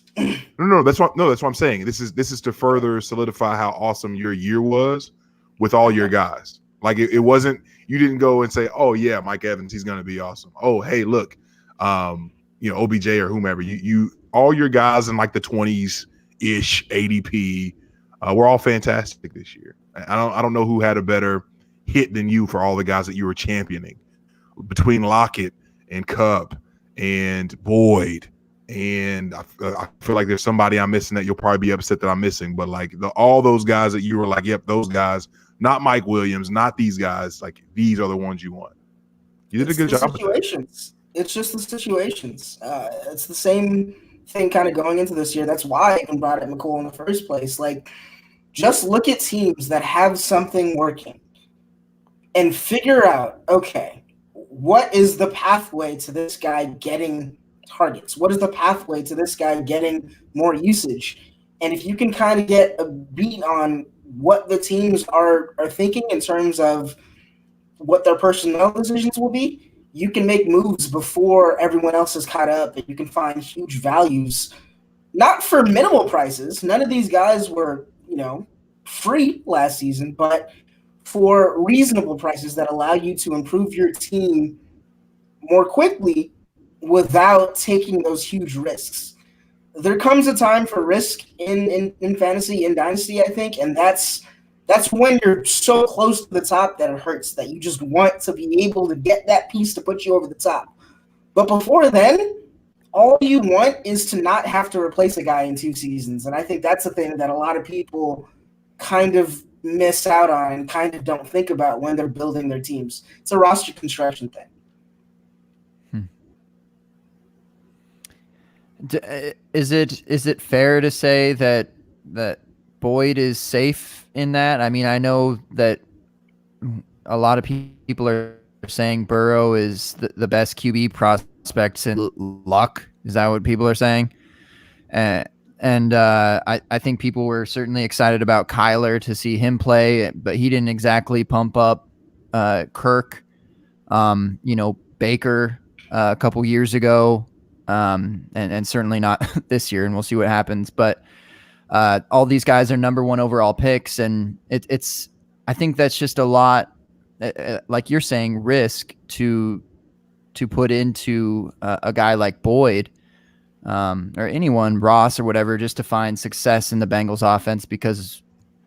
No, that's what I'm saying. This is to further solidify how awesome your year was with all your guys. Like it wasn't, you didn't go and say, oh yeah, Mike Evans, he's gonna be awesome. Oh, hey, look, OBJ or whomever. You all your guys in like the 20s ish ADP, were all fantastic this year. I don't know who had a better hit than you for all the guys that you were championing between Lockett and Kupp and Boyd. And I feel like there's somebody I'm missing that you'll probably be upset that I'm missing. But like all those guys that you were like, yep, those guys, not Mike Williams, not these guys. Like these are the ones you want. You did a good job. Situations. It's just the situations. It's the same thing kind of going into this year. That's why I even brought up McCool in the first place. Like, just look at teams that have something working and figure out, okay, what is the pathway to this guy getting targets? What is the pathway to this guy getting more usage? And if you can kind of get a beat on what the teams are thinking in terms of what their personnel decisions will be, you can make moves before everyone else is caught up, and you can find huge values, not for minimal prices. None of these guys were, free last season, but for reasonable prices that allow you to improve your team more quickly without taking those huge risks. There comes a time for risk in fantasy, in dynasty, I think, and that's when you're so close to the top that it hurts, that you just want to be able to get that piece to put you over the top. But before then, all you want is to not have to replace a guy in 2 seasons. And I think that's the thing that a lot of people kind of miss out on and kind of don't think about when they're building their teams. It's a roster construction thing. Is it fair to say that Boyd is safe in that? I mean, I know that a lot of people are saying Burrow is the best QB prospect since Luck. Is that what people are saying? I think people were certainly excited about Kyler to see him play, but he didn't exactly pump up Kirk. Baker a couple years ago. And certainly not this year, and we'll see what happens. But all these guys are number 1 overall picks, and it's I think that's just a lot, like you're saying, risk to put into a guy like Boyd or anyone, Ross or whatever, just to find success in the Bengals offense because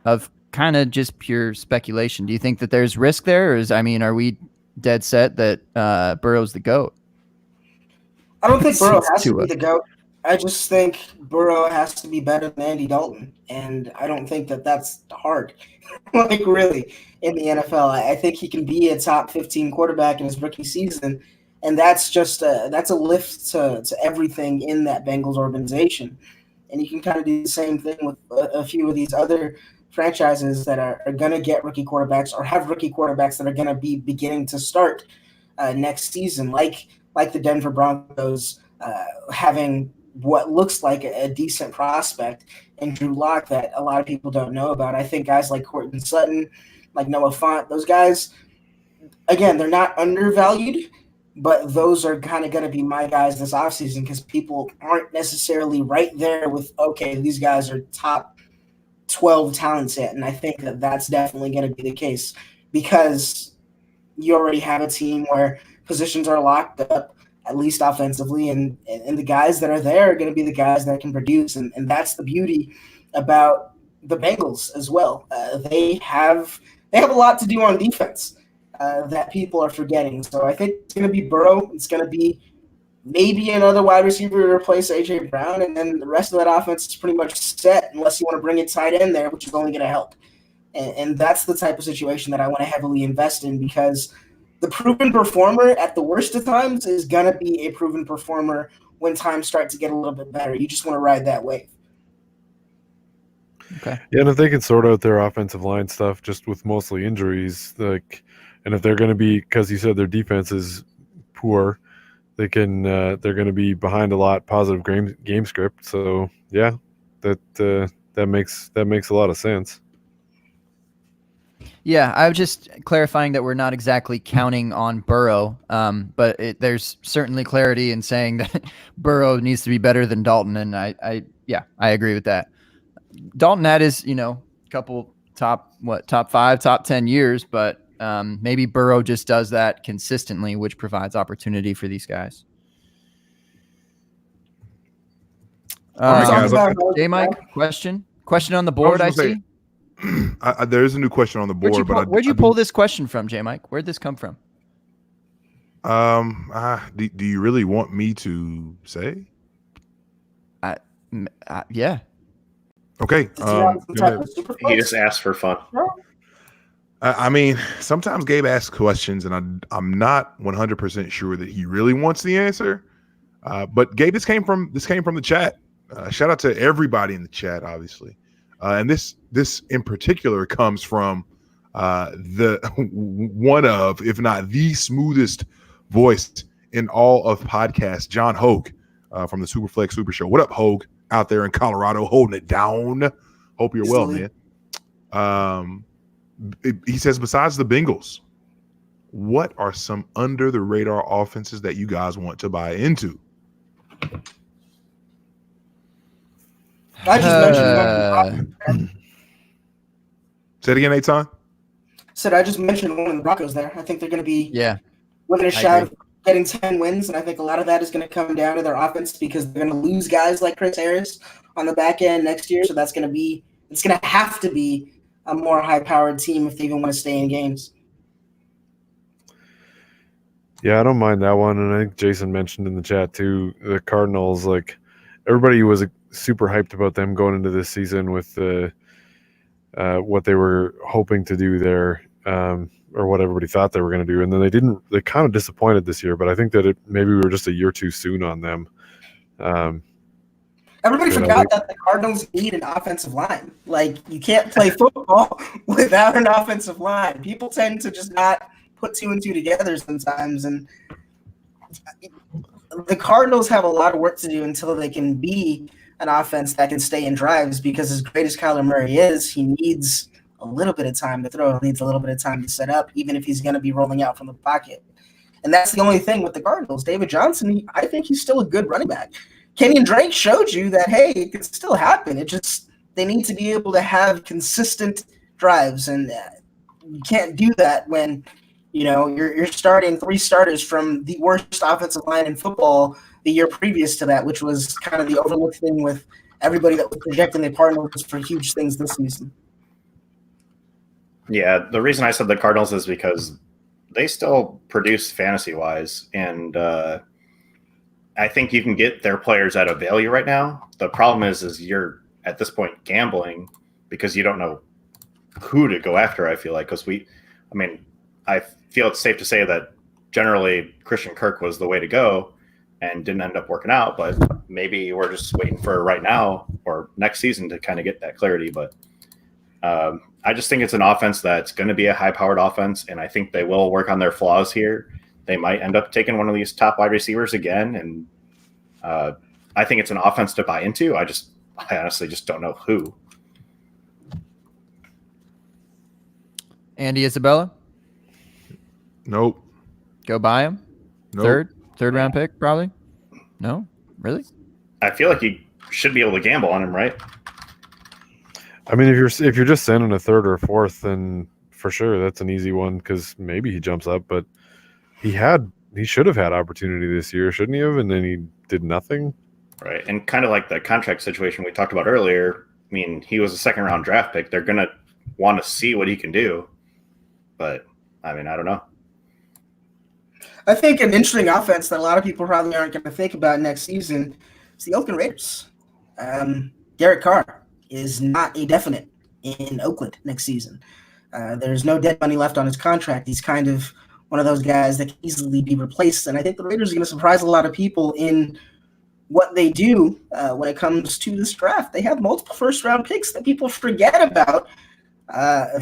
of kind of just pure speculation. Do you think that there's risk there, or are we dead set that Burrow's the GOAT? I don't think Burrow has to be the GOAT. I just think Burrow has to be better than Andy Dalton, and I don't think that that's hard. Like, really, in the NFL, I think he can be a top 15 quarterback in his rookie season, and that's just that's a lift to everything in that Bengals organization. And you can kind of do the same thing with a few of these other franchises that are going to get rookie quarterbacks or have rookie quarterbacks that are going to be beginning to start next season, like the Denver Broncos having what looks like a decent prospect in Drew Lock that a lot of people don't know about. I think guys like Courtland Sutton, like Noah Fant, those guys, again, they're not undervalued, but those are kind of going to be my guys this offseason because people aren't necessarily right there with, okay, these guys are top 12 talents yet. And I think that that's definitely going to be the case because you already have a team where positions are locked up, at least offensively, and the guys that are there are going to be the guys that can produce, and that's the beauty about the Bengals as well. They have a lot to do on defense that people are forgetting. So I think it's going to be Burrow. It's going to be maybe another wide receiver to replace A.J. Brown, and then the rest of that offense is pretty much set unless you want to bring a tight end there, which is only going to help. And that's the type of situation that I want to heavily invest in because the proven performer at the worst of times is going to be a proven performer when times start to get a little bit better. You just want to ride that wave. Okay. Yeah, and if they can sort out their offensive line stuff just with mostly injuries, and if they're going to be, because you said their defense is poor, they're going to be behind a lot positive game script. So yeah, that makes a lot of sense. Yeah, I was just clarifying that we're not exactly counting on Burrow, but there's certainly clarity in saying that Burrow needs to be better than Dalton, and I agree with that. Dalton had his, couple top 5, top 10 years, but maybe Burrow just does that consistently, which provides opportunity for these guys. All right, guys. J-Mike, question on the board, I see. There is a new question on the board. Where'd you pull this question from, J-Mike? Where'd this come from? Do you really want me to say? Yeah. Okay. He just asked for fun. Sometimes Gabe asks questions, and I'm not 100% sure that he really wants the answer. But Gabe, this came from the chat. Shout out to everybody in the chat, obviously. And this in particular comes from the one of, if not the smoothest voice in all of podcasts, John Hogue from the Superflex Super Show. What up, Hogue, out there in Colorado, holding it down? Hope you're well, man. He says, besides the Bengals, what are some under the radar offenses that you guys want to buy into? I just mentioned Say it again, Eitan. So I just mentioned one of the Broncos there. I think they're going to be within a shot of getting 10 wins, and I think a lot of that is going to come down to their offense because they're going to lose guys like Chris Harris on the back end next year. So it's going to have to be a more high-powered team if they even want to stay in games. Yeah, I don't mind that one. And I think Jason mentioned in the chat too, the Cardinals, like everybody was super hyped about them going into this season with what they were hoping to do there, or what everybody thought they were going to do. And then they kind of disappointed this year, but I think that maybe we were just a year too soon on them. Everybody forgot that the Cardinals need an offensive line. Like, you can't play football without an offensive line. People tend to just not put two and two together sometimes, and the Cardinals have a lot of work to do until they can be an offense that can stay in drives, because as great as Kyler Murray is, he needs a little bit of time to throw, needs a little bit of time to set up, even if he's going to be rolling out from the pocket. And that's the only thing with the Cardinals. David Johnson, I think he's still a good running back. Kenyon Drake showed you that, hey, it can still happen. It just, they need to be able to have consistent drives, and you can't do that when you're starting 3 starters from the worst offensive line in football the year previous to that, which was kind of the overlooked thing with everybody that was projecting the Cardinals for huge things this season. Yeah, the reason I said the Cardinals is because they still produce fantasy-wise, and I think you can get their players at a value right now. The problem is you're at this point gambling because you don't know who to go after. I feel like I feel it's safe to say that generally Christian Kirk was the way to go and didn't end up working out, but maybe we're just waiting for right now or next season to kind of get that clarity. But I just think it's an offense that's going to be a high-powered offense, and I think they will work on their flaws here. They might end up taking one of these top wide receivers again, and I think it's an offense to buy into. I honestly just don't know who. Andy Isabella? Nope. Go buy him? Nope. Third round pick, probably? No? Really? I feel like you should be able to gamble on him, right? I mean, if you're just sending a third or a fourth, then for sure that's an easy one because maybe he jumps up. But he should have had opportunity this year, shouldn't he have? And then he did nothing. Right, and kind of like the contract situation we talked about earlier. I mean, he was a 2nd round draft pick. They're gonna want to see what he can do, but I mean, I don't know. I think an interesting offense that a lot of people probably aren't going to think about next season is the Oakland Raiders. Derek Carr is not a definite in Oakland next season. There's no dead money left on his contract. He's kind of one of those guys that can easily be replaced, and I think the Raiders are going to surprise a lot of people in what they do when it comes to this draft. They have multiple first-round picks that people forget about.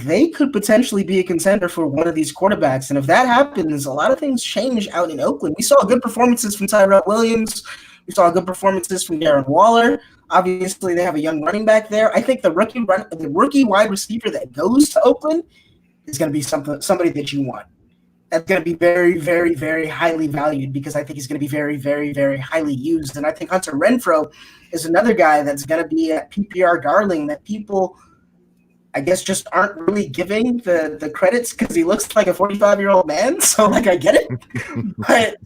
They could potentially be a contender for one of these quarterbacks. And if that happens, a lot of things change out in Oakland. We saw good performances from Tyrell Williams. We saw good performances from Darren Waller. Obviously, they have a young running back there. I think the rookie wide receiver that goes to Oakland is going to be somebody that you want. That's going to be very, very, very highly valued because I think he's going to be very, very, very highly used. And I think Hunter Renfrow is another guy that's going to be a PPR darling that people – I guess just aren't really giving the credits because he looks like a 45-year-old man. So, I get it. But,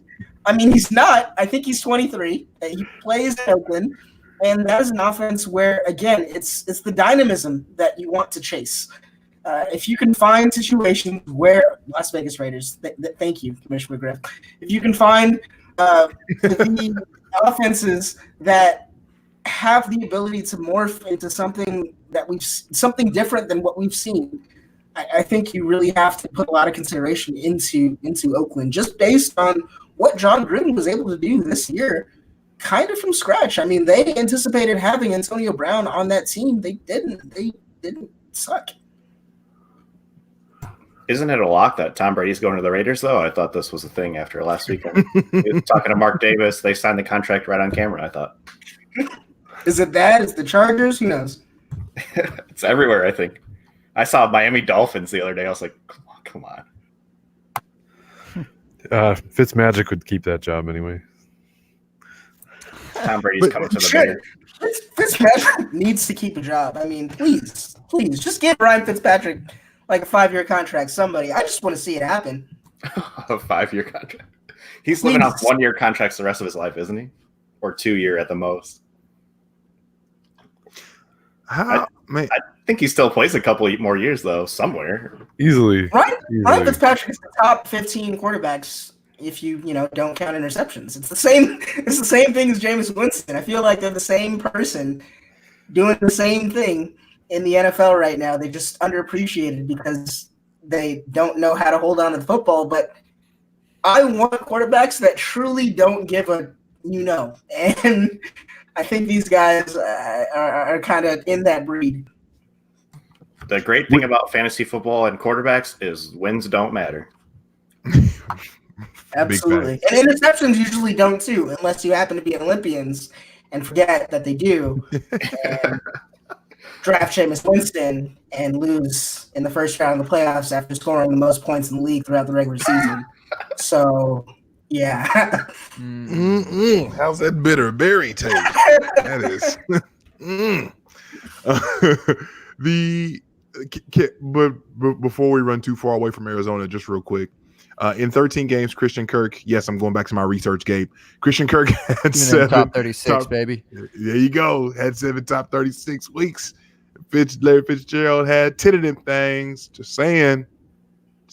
I mean, he's not. I think he's 23. He plays in Oakland. And that is an offense where, again, it's the dynamism that you want to chase. If you can find situations where – Las Vegas Raiders, thank you, Commissioner McGriff. If you can find the offenses that have the ability to morph into something different than what we've seen, I think you really have to put a lot of consideration into Oakland, just based on what John Gruden was able to do this year, kind of from scratch. I mean, they anticipated having Antonio Brown on that team. They didn't. They didn't suck. Isn't it a lock that Tom Brady's going to the Raiders, though? I thought this was a thing after last weekend. He was talking to Mark Davis. They signed the contract right on camera, I thought. Is it that? Is the Chargers? Who knows? It's everywhere, I think. I saw Miami Dolphins the other day. I was like, come on. Fitzmagic would keep that job anyway. Tom Brady's coming to the Bears. Fitzpatrick needs to keep a job. I mean, please, just give Ryan Fitzpatrick like a 5-year contract. Somebody, I just want to see it happen. A 5-year contract. He's living off 1-year contracts the rest of his life, isn't he? Or 2-year at the most. I think he still plays a couple more years though, somewhere. Easily. Ryan Fitzpatrick is the top 15 quarterbacks if you don't count interceptions. It's the same thing as Jameis Winston. I feel like they're the same person doing the same thing in the NFL right now. They're just underappreciated because they don't know how to hold on to the football. But I want quarterbacks that truly don't give a and I think these guys are kind of in that breed. The great thing about fantasy football and quarterbacks is wins don't matter. Absolutely. And interceptions usually don't too, unless you happen to be Olympians and forget that they do. And draft Jameis Winston and lose in the first round of the playoffs after scoring the most points in the league throughout the regular season. So, yeah. How's that bitter berry taste? That is. But before we run too far away from Arizona, just real quick. In 13 games, Christian Kirk, yes, I'm going back to my research, Gabe. Christian Kirk had 7 top 36, baby. There you go. Had 7 top 36 weeks. Larry Fitzgerald had 10 of them things. Just saying,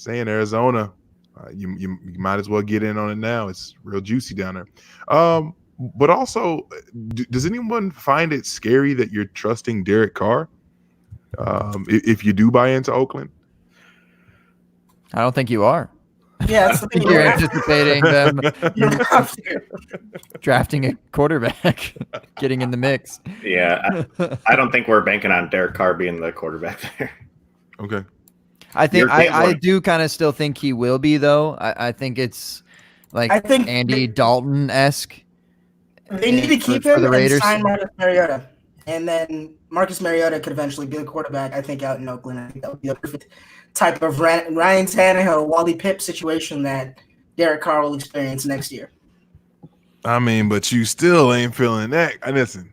Arizona. You might as well get in on it now. It's real juicy down there. But also, does anyone find it scary that you're trusting Derek Carr? If you do buy into Oakland, I don't think you are. Yeah, that's the thing. You're anticipating them drafting a quarterback, getting in the mix. Yeah, I don't think we're banking on Derek Carr being the quarterback there. Okay. I think I do kind of still think he will be though. I think it's like Andy Dalton-esque. They need to keep him and sign Marcus Mariota, and then Marcus Mariota could eventually be the quarterback. I think out in Oakland, I think that would be a perfect type of Ryan Tannehill, Wally Pipp situation that Derek Carr will experience next year. I mean, but you still ain't feeling that. Listen,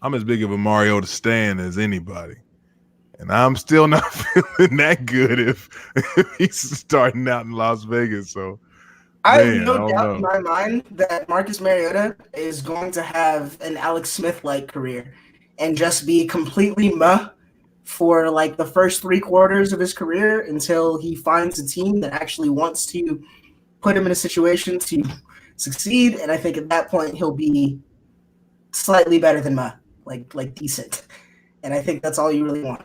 I'm as big of a Mariota stan as anybody. And I'm still not feeling that good if he's starting out in Las Vegas. So I have no doubt in my mind that Marcus Mariota is going to have an Alex Smith-like career and just be completely for like the first 3 quarters of his career until he finds a team that actually wants to put him in a situation to succeed. And I think at that point he'll be slightly better than like decent. And I think that's all you really want.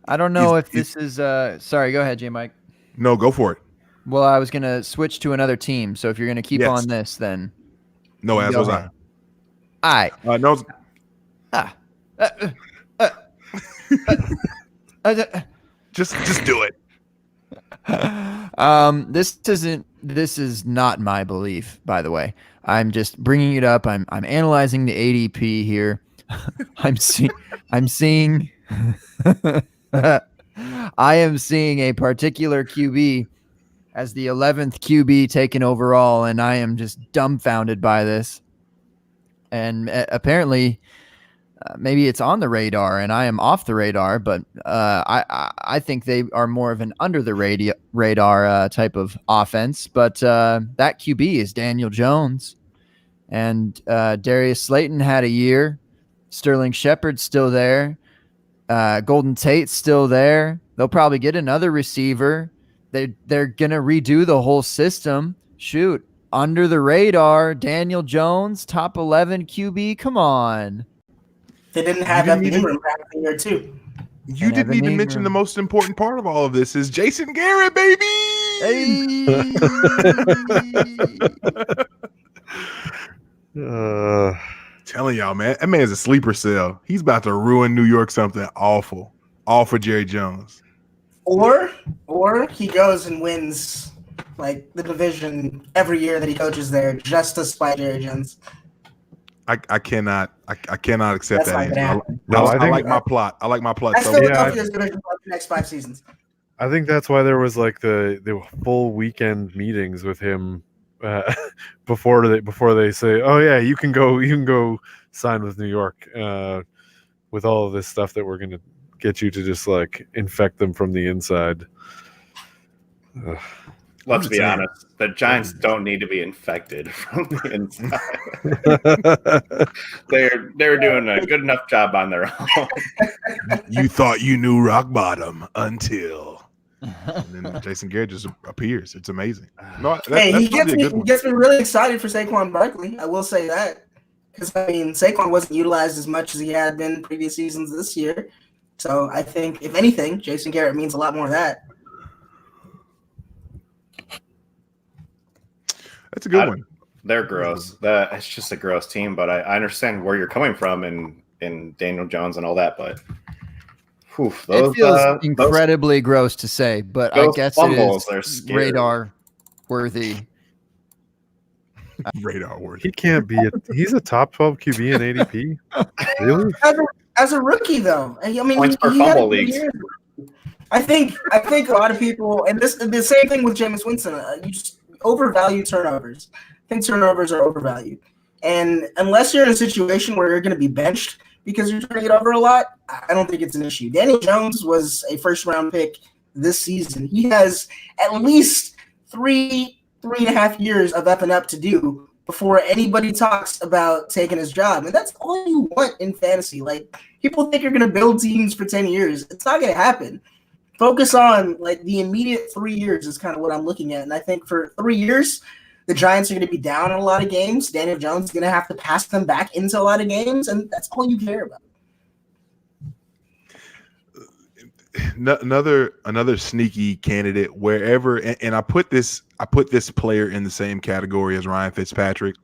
I don't know if this is sorry, go ahead, J Mike. No, go for it. Well, I was gonna switch to another team, so if you're gonna keep on this, then no, as was I. I no. Just do it. This is not my belief, by the way. I'm just bringing it up. I'm analyzing the ADP here. I am seeing a particular QB as the 11th QB taken overall, and I am just dumbfounded by this. And apparently, maybe it's on the radar, and I am off the radar. But I think they are more of an under the radar type of offense. But that QB is Daniel Jones, and Darius Slayton had a year. Sterling Shepard's still there. Golden Tate's still there. They'll probably get another receiver. They're gonna redo the whole system. Shoot, under the radar, Daniel Jones, top 11 QB. Come on. They didn't have Evan Ingram back in the year too. You didn't even mention the most important part of all of this is Jason Garrett, baby. Hey. Telling y'all, man, that man's a sleeper cell. He's about to ruin New York something awful. All for Jerry Jones. Or he goes and wins like the division every year that he coaches there just to spite Jerry Jones. I cannot accept that answer. I like my plot. I like my plot. I still Philadelphia's division for the next 5 seasons. I think that's why there was like the full weekend meetings with him before they say, oh yeah, you can go sign with New York with all of this stuff that we're gonna get you to just like infect them from the inside. Let's be honest. The Giants don't need to be infected from the inside. They're doing a good enough job on their own. You thought you knew rock bottom until. And then Jason Garrett just appears. It's amazing. No, he gets me really excited for Saquon Barkley. I will say that. Because, I mean, Saquon wasn't utilized as much as he had been previous seasons this year. So I think, if anything, Jason Garrett means a lot more of that. That's a good one. They're gross. It's just a gross team, but I understand where you're coming from in Daniel Jones and all that, but it feels incredibly gross to say, but I guess it is radar worthy. Radar worthy. He can't be he's a top 12 QB in ADP. Really? As a rookie, though. I mean, points per fumble leagues. I think a lot of people, and the same thing with Jameis Winston. You just overvalue turnovers. I think turnovers are overvalued, and unless you're in a situation where you're going to be benched because you're turning it over a lot, I don't think it's an issue. Daniel Jones was a first-round pick this season. He has at least 3.5 years of effing up to do before anybody talks about taking his job. And that's all you want in fantasy. Like, people think you're going to build teams for 10 years. It's not going to happen. Focus on, like, the immediate 3 years is kind of what I'm looking at. And I think for 3 years, the Giants are going to be down in a lot of games. Daniel Jones is going to have to pass them back into a lot of games, and that's all you care about. Another sneaky candidate wherever, and I put this player in the same category as Ryan Fitzpatrick.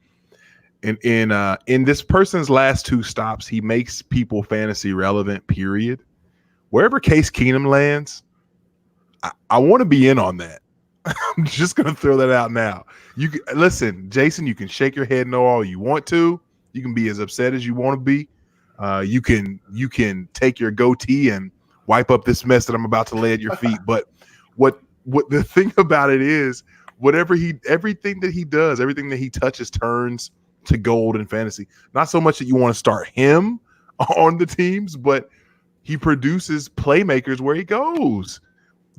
In this person's last 2 stops, he makes people fantasy relevant. Period. Wherever Case Keenum lands, I want to be in on that. I'm just gonna throw that out now. You listen, Jason. You can shake your head no all you want to. You can be as upset as you want to be. You can take your goatee and wipe up this mess that I'm about to lay at your feet. But what the thing about it is, everything that he does, everything that he touches turns to gold in fantasy. Not so much that you want to start him on the teams, but he produces playmakers where he goes.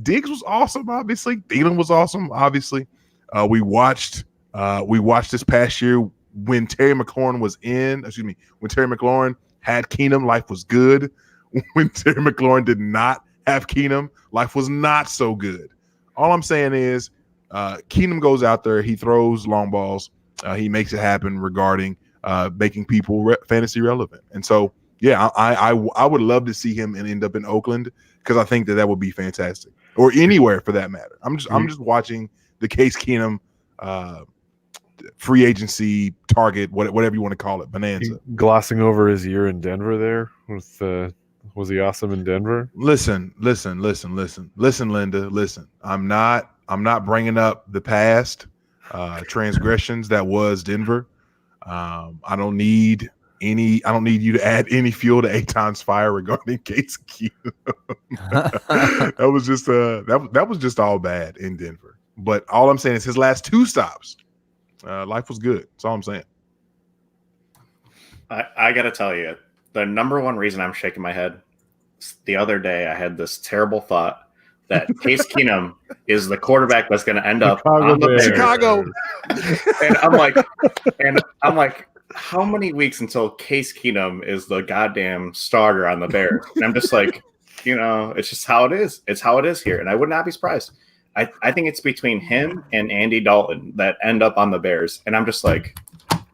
Diggs was awesome, obviously. Thielen was awesome, obviously. We watched this past year when Terry McLaurin when Terry McLaurin had Keenum, life was good. When Terry McLaurin did not have Keenum, life was not so good. All I'm saying is Keenum goes out there, he throws long balls, he makes it happen regarding making people fantasy relevant. And so, yeah, I would love to see him and end up in Oakland because I think that would be fantastic, or anywhere for that matter. I'm just watching the Case Keenum free agency target, whatever you want to call it, bonanza. Glossing over his year in Denver there with was he awesome in Denver? Listen, Linda. Listen, I'm not bringing up the past transgressions that was Denver. I don't need you to add any fuel to Eitan's fire regarding Case Keenum. that was just all bad in Denver. But all I'm saying is his last 2 stops, life was good. That's all I'm saying. I got to tell you, the number one reason I'm shaking my head, the other day I had this terrible thought that Case Keenum is the quarterback that's going to end up on the Bears. Chicago. And I'm like, how many weeks until Case Keenum is the goddamn starter on the Bears? And I'm just like, it's just how it is. It's how it is here. And I would not be surprised. I think it's between him and Andy Dalton that end up on the Bears. And I'm just like,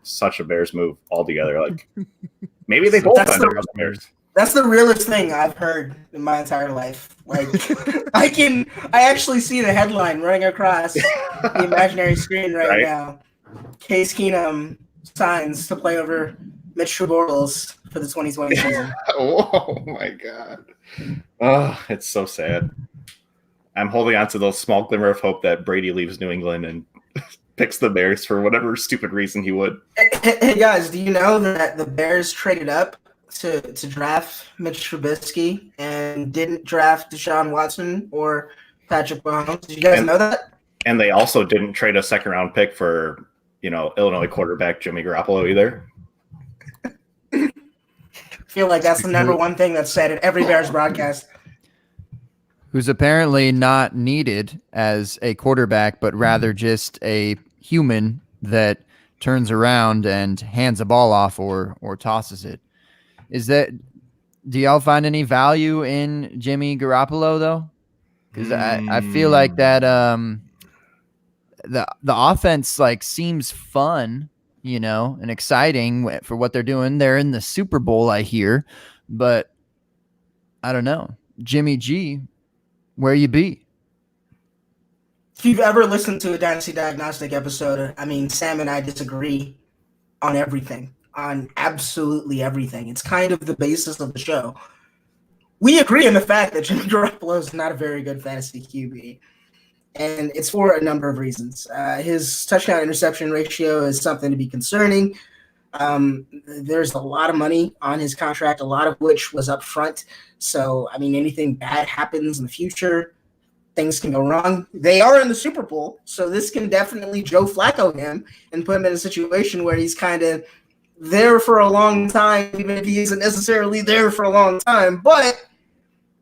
such a Bears move altogether. Like, maybe they both end up on the Bears. That's the realest thing I've heard in my entire life. Like, I actually see the headline running across the imaginary screen right now. Case Keenum signs to play over Mitch Trubisky for the 2020 season. Oh my God. Oh, it's so sad. I'm holding on to those small glimmer of hope that Brady leaves New England and picks the Bears for whatever stupid reason he would. Hey guys, do you know that the Bears traded up to draft Mitch Trubisky and didn't draft Deshaun Watson or Patrick Mahomes? Did you guys know that? And they also didn't trade a second round pick for, Illinois quarterback Jimmy Garoppolo either. I feel like that's the number one thing that's said at every Bears broadcast. Who's apparently not needed as a quarterback, but rather just a human that turns around and hands a ball off or tosses it. Do y'all find any value in Jimmy Garoppolo though? Because I feel like that the offense like seems fun, and exciting for what they're doing. They're in the Super Bowl, I hear, but I don't know. Jimmy G, where you be? If you've ever listened to a Dynasty Diagnostic episode, I mean, Sam and I disagree on everything, on absolutely everything. It's kind of the basis of the show. We agree on the fact that Jimmy Garoppolo is not a very good fantasy QB, and it's for a number of reasons. His touchdown interception ratio is something to be concerning. There's a lot of money on his contract, a lot of which was up front. So, I mean, anything bad happens in the future, things can go wrong. They are in the Super Bowl, so this can definitely Joe Flacco him and put him in a situation where he's kind of there for a long time, even if he isn't necessarily there for a long time. But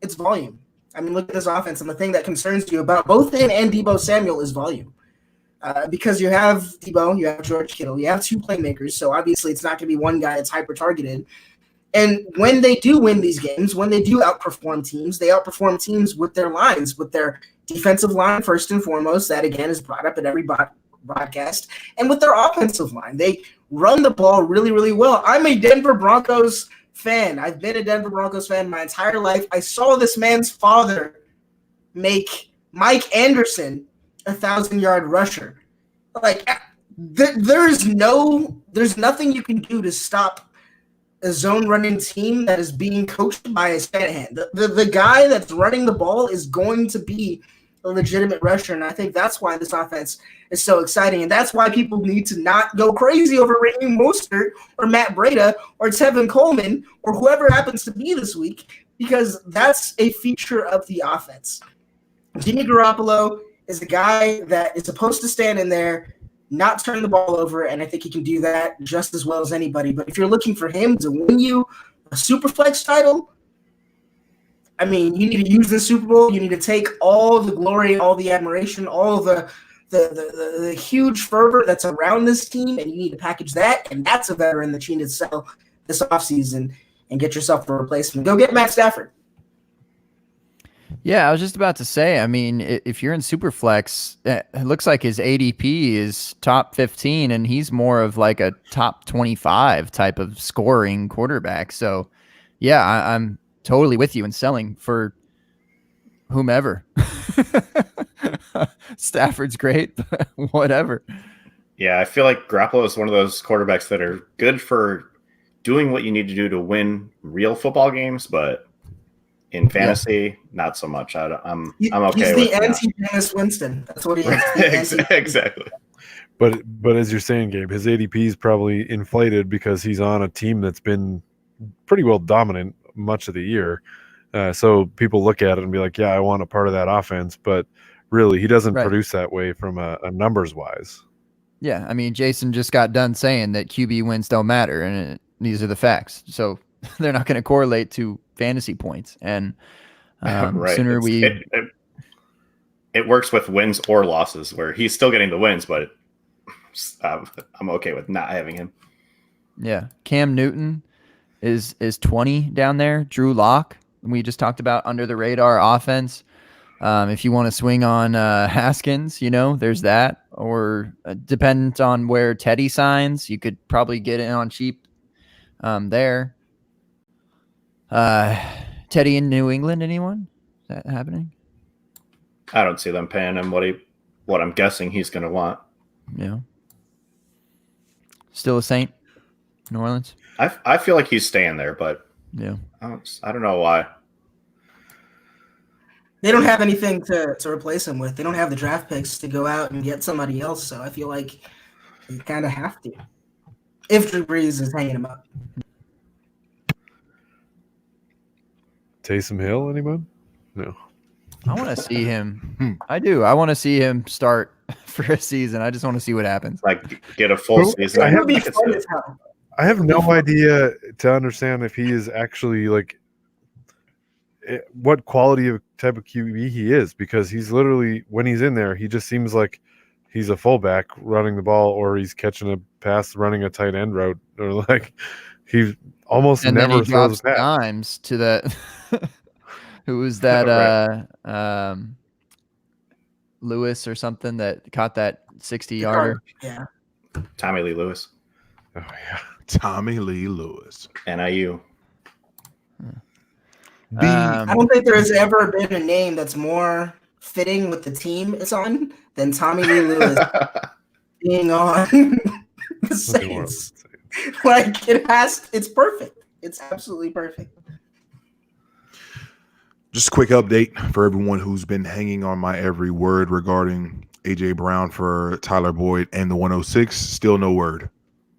it's volume. I mean, look at this offense, and the thing that concerns you about both him and Deebo Samuel is volume. Because you have Deebo, you have George Kittle, you have two playmakers, so obviously it's not going to be one guy that's hyper-targeted. And when they do win these games, when they do outperform teams, they outperform teams with their lines, with their defensive line first and foremost. That, again, is brought up at every broadcast. And with their offensive line. They run the ball really, really well. I'm a Denver Broncos fan. I've been a Denver Broncos fan my entire life. I saw this man's father make Mike Anderson a 1,000-yard rusher. Like, there's nothing you can do to stop a zone running team that is being coached by a Shanahan. The guy that's running the ball is going to be a legitimate rusher, and I think that's why this offense is so exciting, and that's why people need to not go crazy over Raheem Mostert or Matt Breida or Tevin Coleman or whoever happens to be this week, because that's a feature of the offense. Jimmy Garoppolo is a guy that is supposed to stand in there, not turn the ball over, and I think he can do that just as well as anybody. But if you're looking for him to win you a Superflex title, I mean, you need to use the Super Bowl. You need to take all the glory, all the admiration, all the huge fervor that's around this team, and you need to package that, and that's a veteran that you need to sell this offseason and get yourself a replacement. Go get Matt Stafford. Yeah, I was just about to say, I mean, if you're in Superflex, it looks like his ADP is top 15, and he's more of like a top 25 type of scoring quarterback. So, yeah, I'm totally with you in selling for whomever. Stafford's great, but whatever. Yeah, I feel like Garoppolo is one of those quarterbacks that are good for doing what you need to do to win real football games, but in fantasy, not so much. I'm okay with he's the anti-Jameis Winston. That's what he is. Exactly. But as you're saying, Gabe, his ADP is probably inflated because he's on a team that's been pretty well dominant much of the year. So people look at it and be like, yeah, I want a part of that offense. But really, he doesn't produce that way from a numbers-wise. Yeah, I mean, Jason just got done saying that QB wins don't matter, and these are the facts. So they're not going to correlate to fantasy points. And sooner it works with wins or losses, where he's still getting the wins, but I'm okay with not having him. Yeah, Cam Newton is 20 down there. Drew Lock, we just talked about under the radar offense. If you want to swing on Haskins, there's that. Or dependent on where Teddy signs, you could probably get it on cheap there. Teddy in New England, anyone? Is that happening? I don't see them paying him what I'm guessing he's going to want. Yeah. Still a Saint, New Orleans? I feel like he's staying there, but yeah, I don't know why. They don't have anything to replace him with. They don't have the draft picks to go out and get somebody else, so I feel like you kind of have to. If Drew Brees is hanging him up. Taysom Hill, anyone? No. I want to see him. I do. I want to see him start for a season. I just want to see what happens. Like get a full season. I It have- would be fun as hell. I have no idea to understand if he is actually like what quality of type of QB he is, because he's literally, when he's in there, he just seems like he's a fullback running the ball, or he's catching a pass, running a tight end route, or like he almost And then never he throws drops a pass. dimes to that. Who was that? Lewis or something that caught that 60-yarder. Yeah. Tommy Lee Lewis, Oh yeah. Tommy Lee Lewis. NIU. I don't think there has ever been a name that's more fitting with the team it's on than Tommy Lee Lewis being on the Saints. Like it's perfect. It's absolutely perfect. Just a quick update for everyone who's been hanging on my every word regarding AJ Brown for Tyler Boyd and the 106. Still no word.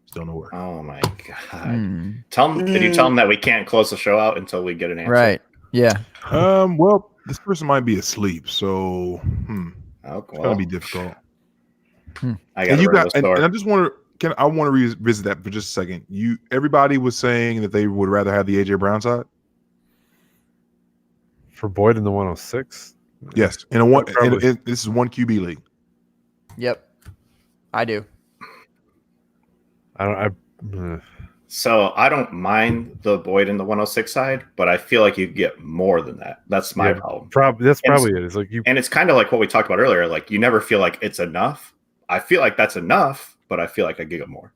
Still no word. Oh my god! Hmm. Tell him. Did you tell him that we can't close the show out until we get an answer? Right. Yeah. Well, this person might be asleep, so Oh, it's well, gonna be difficult. I And got you to got, and I just want to. I want to revisit that for just a second. Everybody was saying that they would rather have the AJ Brown side. For Boyd in the 106. Yes, in a one. Probably. This is one QB league. Yep. I do. So I don't mind the Boyd in the 106 side, but I feel like you get more than that. That's my Yeah, problem. That's And probably it. It's like you. And it's kind of like what we talked about earlier. Like you never feel like it's enough. I feel like that's enough, but I feel like I get more.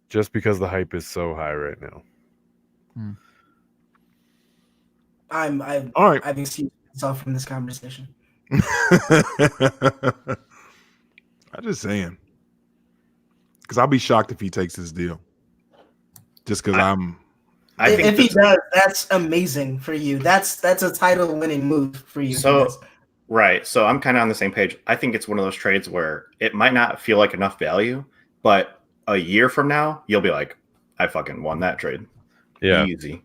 Just because the hype is so high right now. All right. I've excused myself from this conversation. I'm just saying, because I'll be shocked if he takes this deal. Just because I think if he this- does, that's amazing for you. That's a title winning move for you. So, right. So I'm kind of on the same page. I think it's one of those trades where it might not feel like enough value, but a year from now, you'll be like, I fucking won that trade. Yeah. Easy.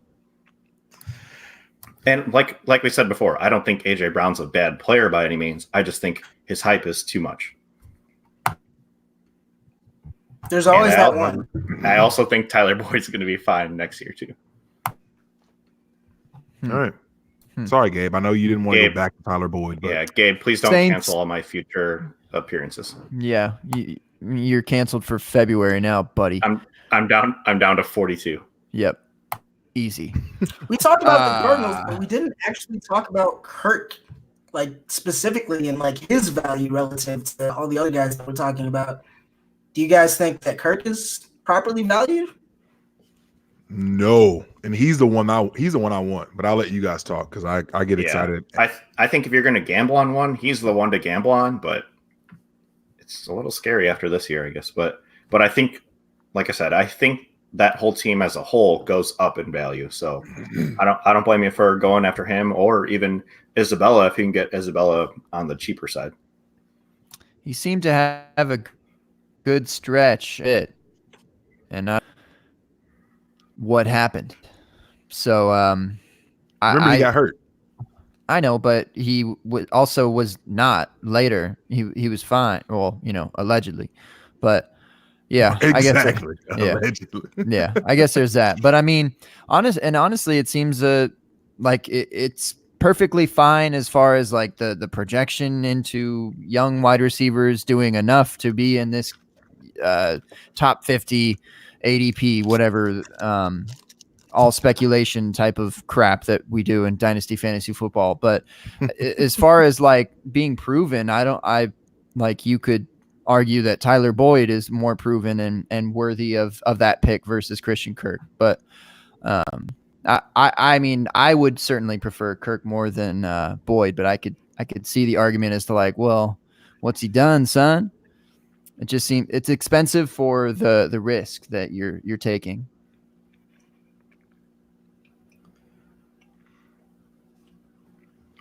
And like we said before, I don't think AJ Brown's a bad player by any means. I just think his hype is too much. there's always And that one. I also think Tyler Boyd's going to be fine next year too. all right. Sorry, Gabe. I know you didn't want to Gabe. go back to Tyler Boyd, but Yeah, Gabe, please don't Saints- cancel all my future appearances. Yeah. You're canceled for February now, buddy. I'm down to 42. Yep. Easy. We talked about the Cardinals, but we didn't actually talk about Kirk, like specifically, and like his value relative to all the other guys that we're talking about. Do you guys think that Kirk is properly valued? no. And he's the one I want. But I'll let you guys talk because I get excited. I think if you're going to gamble on one, he's the one to gamble on, but it's a little scary after this year, I guess. But I think, like I said, I think that whole team as a whole goes up in value. So I don't blame you for going after him, or even Isabella if you can get Isabella on the cheaper side. He seemed to have a good stretch. And not what happened. So Remember, he got hurt. I know, but he also was not later. He was fine. Well, allegedly, but yeah, Exactly. I guess yeah. Allegedly. Yeah, I guess there's that. But I mean, honestly, it seems like it's perfectly fine as far as like the projection into young wide receivers doing enough to be in this top 50 ADP, whatever, all speculation type of crap that we do in Dynasty Fantasy Football. But as far as like being proven, you could argue that Tyler Boyd is more proven and worthy of that pick versus Christian Kirk. But I mean, I would certainly prefer Kirk more than Boyd, but I could see the argument as to like, well, what's he done, son? It just seems it's expensive for the risk that you're taking.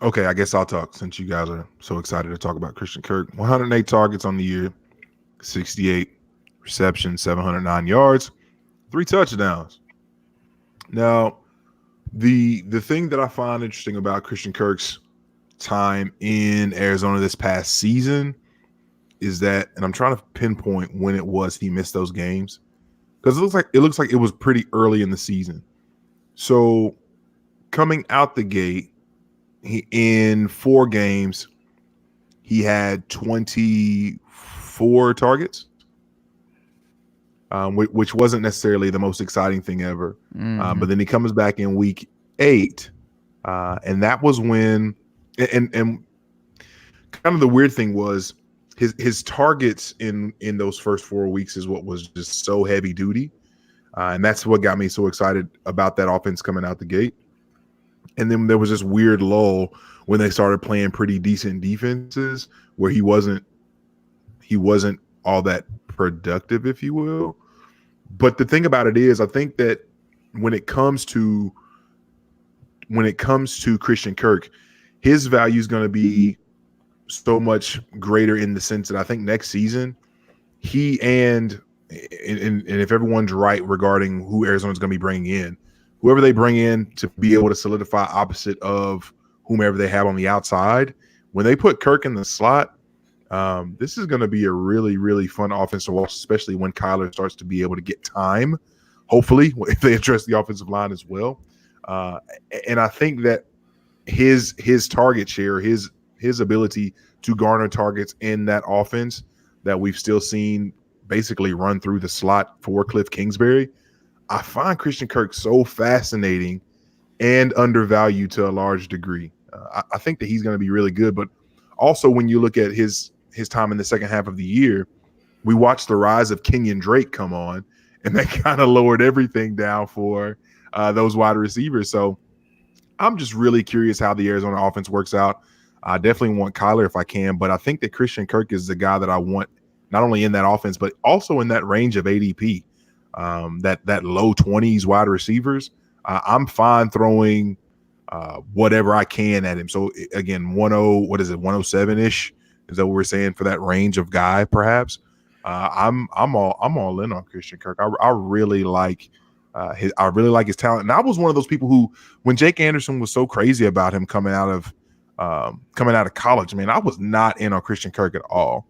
Okay, I guess I'll talk since you guys are so excited to talk about Christian Kirk. 108 targets on the year, 68 receptions, 709 yards, 3 touchdowns. Now, the thing that I find interesting about Christian Kirk's time in Arizona this past season is that, and I'm trying to pinpoint when it was he missed those games, because it looks like it was pretty early in the season. So coming out the gate, in 4 games, he had 24 targets, which wasn't necessarily the most exciting thing ever. But then he comes back in week 8, and that was when, and kind of the weird thing was his targets in those first 4 weeks is what was just so heavy duty, and that's what got me so excited about that offense coming out the gate. And then there was this weird lull when they started playing pretty decent defenses where he wasn't all that productive, if you will. But the thing about it is, I think that when it comes to Christian Kirk, his value is going to be so much greater in the sense that I think next season he and if everyone's right regarding who Arizona's going to be bringing in, whoever they bring in to be able to solidify opposite of whomever they have on the outside, when they put Kirk in the slot, this is going to be a really, really fun offense to watch, especially when Kyler starts to be able to get time, hopefully, if they address the offensive line as well. And I think that his target share, his ability to garner targets in that offense that we've still seen basically run through the slot for Cliff Kingsbury, I find Christian Kirk so fascinating and undervalued to a large degree. I think that he's going to be really good, but also when you look at his time in the second half of the year, we watched the rise of Kenyon Drake come on, and that kind of lowered everything down for those wide receivers. So I'm just really curious how the Arizona offense works out. I definitely want Kyler if I can, but I think that Christian Kirk is the guy that I want not only in that offense, but also in that range of ADP. That low 20s wide receivers, I'm fine throwing whatever I can at him. So again, 107-ish? Is that what we're saying for that range of guy? Perhaps I'm all in on Christian Kirk. I really like his talent. And I was one of those people who, when Jake Anderson was so crazy about him coming out of college, man, I was not in on Christian Kirk at all.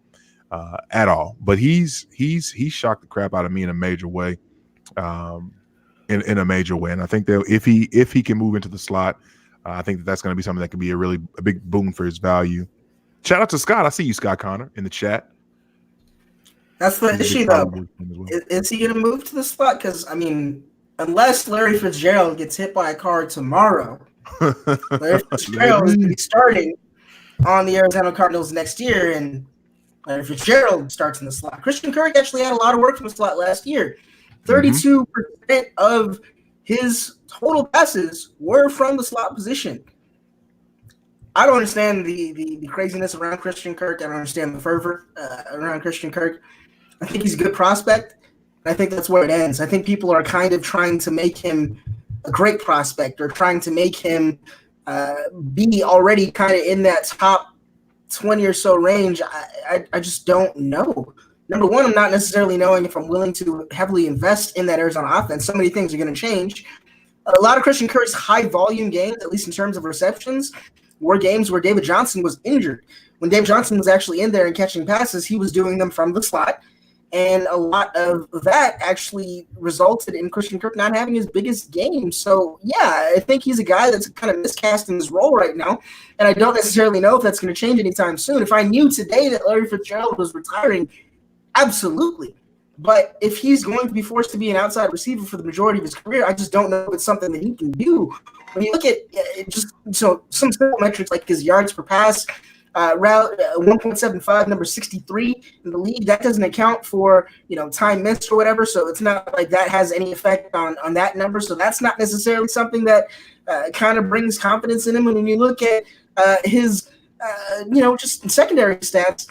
But he's shocked the crap out of me in a major way, in a major way. And I think that if he can move into the slot, I think that's going to be something that could be a big boon for his value. Shout out to Scott. I see you, Scott Connor, in the chat. That's the issue, though. Is he going to move to the slot? Because, I mean, unless Larry Fitzgerald gets hit by a car tomorrow, Larry Fitzgerald is going to be starting on the Arizona Cardinals next year, and Larry Fitzgerald starts in the slot. Christian Kirk actually had a lot of work from the slot last year. 32% of his total passes were from the slot position. I don't understand the craziness around Christian Kirk. I don't understand the fervor around Christian Kirk. I think he's a good prospect, and I think that's where it ends. I think people are kind of trying to make him a great prospect or trying to make him be already kind of in that top 20 or so range. I just don't know. Number one, I'm not necessarily knowing if I'm willing to heavily invest in that Arizona offense. So many things are going to change. A lot of Christian Kirk's high volume games, at least in terms of receptions, were games where David Johnson was injured. When David Johnson was actually in there and catching passes, he was doing them from the slot. And a lot of that actually resulted in Christian Kirk not having his biggest game. So, yeah, I think he's a guy that's kind of miscast in his role right now. And I don't necessarily know if that's going to change anytime soon. If I knew today that Larry Fitzgerald was retiring, absolutely. But if he's going to be forced to be an outside receiver for the majority of his career, I just don't know if it's something that he can do. When you look at some simple metrics like his yards per pass, route 1.75, number 63 in the league, that doesn't account for time missed or whatever. So it's not like that has any effect on that number. So that's not necessarily something that kind of brings confidence in him. And when you look at his just secondary stats,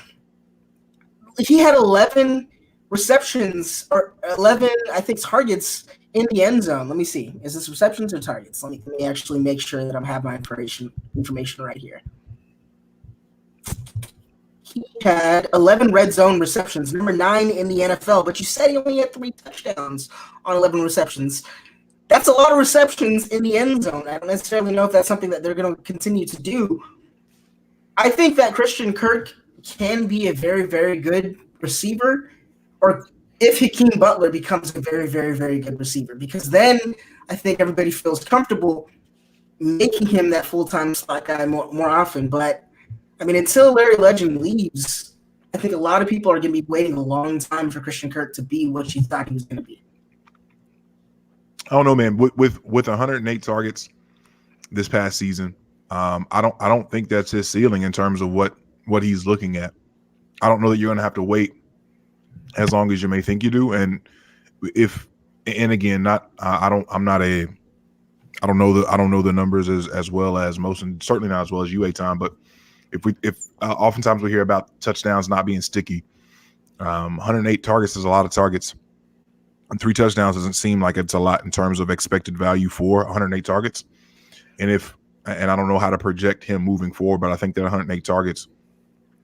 he had 11 receptions or 11, I think, targets in the end zone. Let me see. Is this receptions or targets? Let me actually make sure that I have my information right here. He had 11 red zone receptions, number 9 in the NFL, but you said he only had 3 touchdowns on 11 receptions. That's a lot of receptions in the end zone. I don't necessarily know if that's something that they're going to continue to do. I think that Christian Kirk can be a very, very good receiver, or if Hakeem Butler becomes a very, very, very good receiver, because then I think everybody feels comfortable making him that full-time slot guy more often. But, I mean, until Larry Legend leaves, I think a lot of people are going to be waiting a long time for Christian Kirk to be what you thought he was going to be. I don't know, man. With 108 targets this past season, I don't think that's his ceiling in terms of what he's looking at. I don't know that you're going to have to wait as long as you may think you do. And again, I don't know the numbers as well as most, and certainly not as well as you, Tom. But if oftentimes we hear about touchdowns not being sticky, 108 targets is a lot of targets, and 3 touchdowns doesn't seem like it's a lot in terms of expected value for 108 targets. And I don't know how to project him moving forward, but I think that 108 targets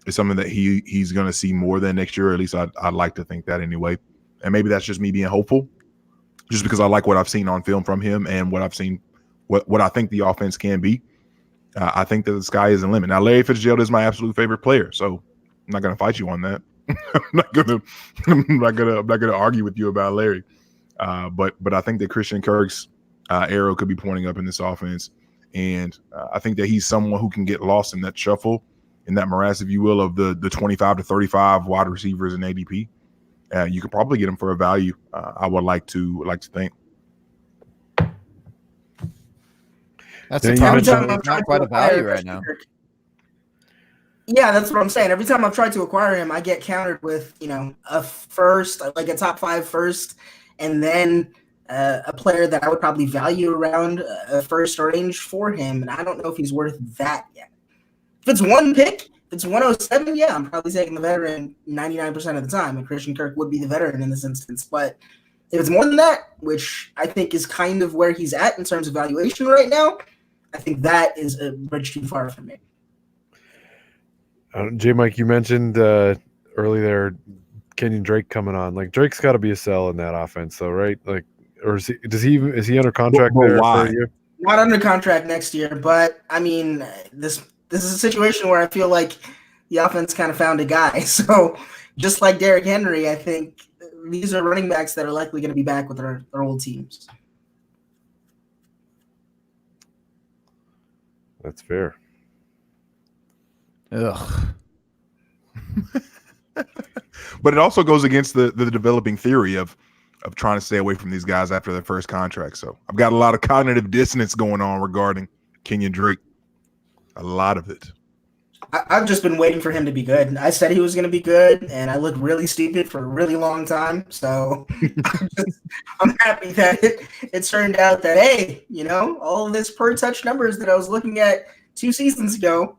is something that he's going to see more than next year. At least I'd like to think that anyway. And maybe that's just me being hopeful, just because I like what I've seen on film from him and what I've seen, what I think the offense can be. I think that the sky isn't the limit. Now, Larry Fitzgerald is my absolute favorite player, so I'm not going to fight you on that. I'm not gonna argue with you about Larry. But I think that Christian Kirk's arrow could be pointing up in this offense, and I think that he's someone who can get lost in that shuffle, in that morass, if you will, of the 25 to 35 wide receivers in ADP. You could probably get him for a value. I would like to think. That's Yeah, a you problem. mentioned- He's not quite a value right now. Yeah, that's what I'm saying. Every time I've tried to acquire him, I get countered with, a first, like a top 5 first, and then a player that I would probably value around a first range for him. And I don't know if he's worth that yet. If it's one pick, if it's 107, yeah, I'm probably taking the veteran 99% of the time, and Christian Kirk would be the veteran in this instance. But if it's more than that, which I think is kind of where he's at in terms of valuation right now, I think that is a bridge too far for me. J. Mike, you mentioned early there, Kenyon Drake coming on. Like, Drake's got to be a sell in that offense, though, right? Like, or is he under contract But there why? for a year? Not under contract next year, but I mean, this is a situation where I feel like the offense kind of found a guy. So just like Derrick Henry, I think these are running backs that are likely going to be back with their old teams. That's fair. Ugh. But it also goes against the developing theory of trying to stay away from these guys after their first contract. So I've got a lot of cognitive dissonance going on regarding Kenyon Drake. A lot of it. I've just been waiting for him to be good. I said he was going to be good, and I looked really stupid for a really long time. So I'm happy that it turned out that, hey, all of this per touch numbers that I was looking at 2 seasons ago,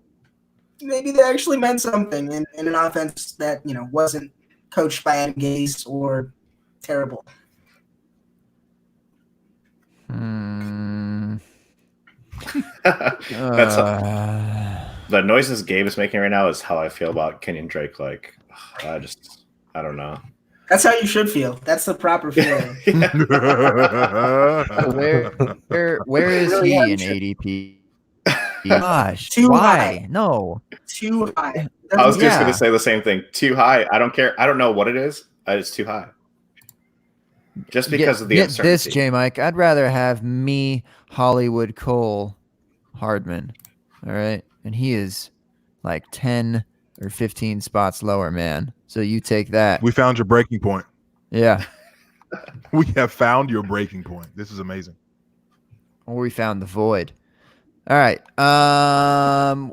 maybe they actually meant something in an offense that, wasn't coached by Adam Gase or terrible. That's the noises Gabe is making right now is how I feel about Kenyon Drake. Like, I don't know. That's how you should feel. That's the proper feeling. Where is Really he how in you should- ADP? Gosh, Too why? high. No. Too high. I was just Yeah. going to say the same thing. Too high. I don't care. I don't know what it is. It's too high. Just because of the get uncertainty. this, J. Mike. I'd rather have me, Hollywood Cole Hardman. All right. And he is like 10 or 15 spots lower, man. So you take that. We found your breaking point. Yeah. We have found your breaking point. This is amazing. Or we found the void. All right. I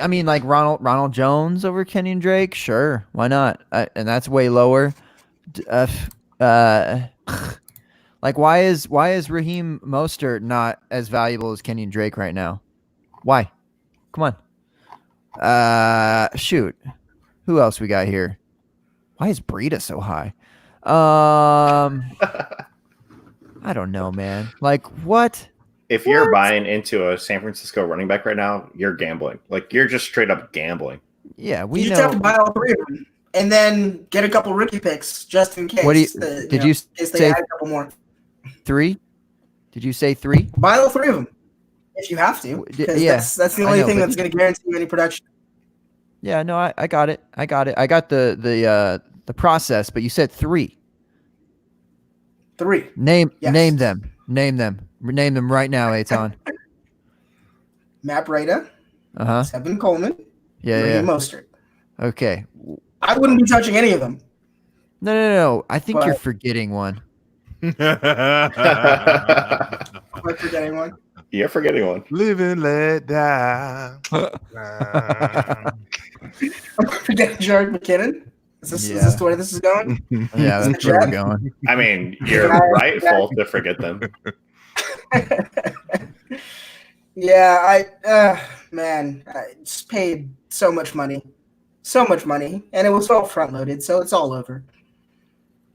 mean, like Ronald Jones over Kenyon Drake. Sure. Why not? And that's way lower. Like, why is Raheem Mostert not as valuable as Kenyon Drake right now? Why? Come on. Shoot. Who else we got here? Why is Breida so high? I don't know, man. Like, what? If you're buying into a San Francisco running back right now, you're gambling. Like, you're just straight up gambling. Yeah, You we just know. have to buy all 3 of them and then get a couple rookie picks just in case. What do you- did you in case they say- add a couple more? 3? Did you say 3? Buy all 3 of them if you have to. W- Because yeah, that's the I only know, thing but- that's going to guarantee you any production. Yeah, no, I got it. I got it. I got the process, but you said 3. 3. Name Yes. name them. Name them. Name them right now, Eitan. Matt Breida, Uh-huh. Tevin Coleman, Yeah, Raheem yeah. Mostert. Okay. I wouldn't be touching any of them. No. I think you're But- forgetting one. Am I forgetting one? You're forgetting one. Live and let die. I'm forgetting Jarek McKinnon. Is this where this is going? Yeah, Is that's it where we're Jet? going. I mean, you're Yeah. rightful to forget them. Yeah, man, I just paid so much money, and it was all front loaded, so it's all over,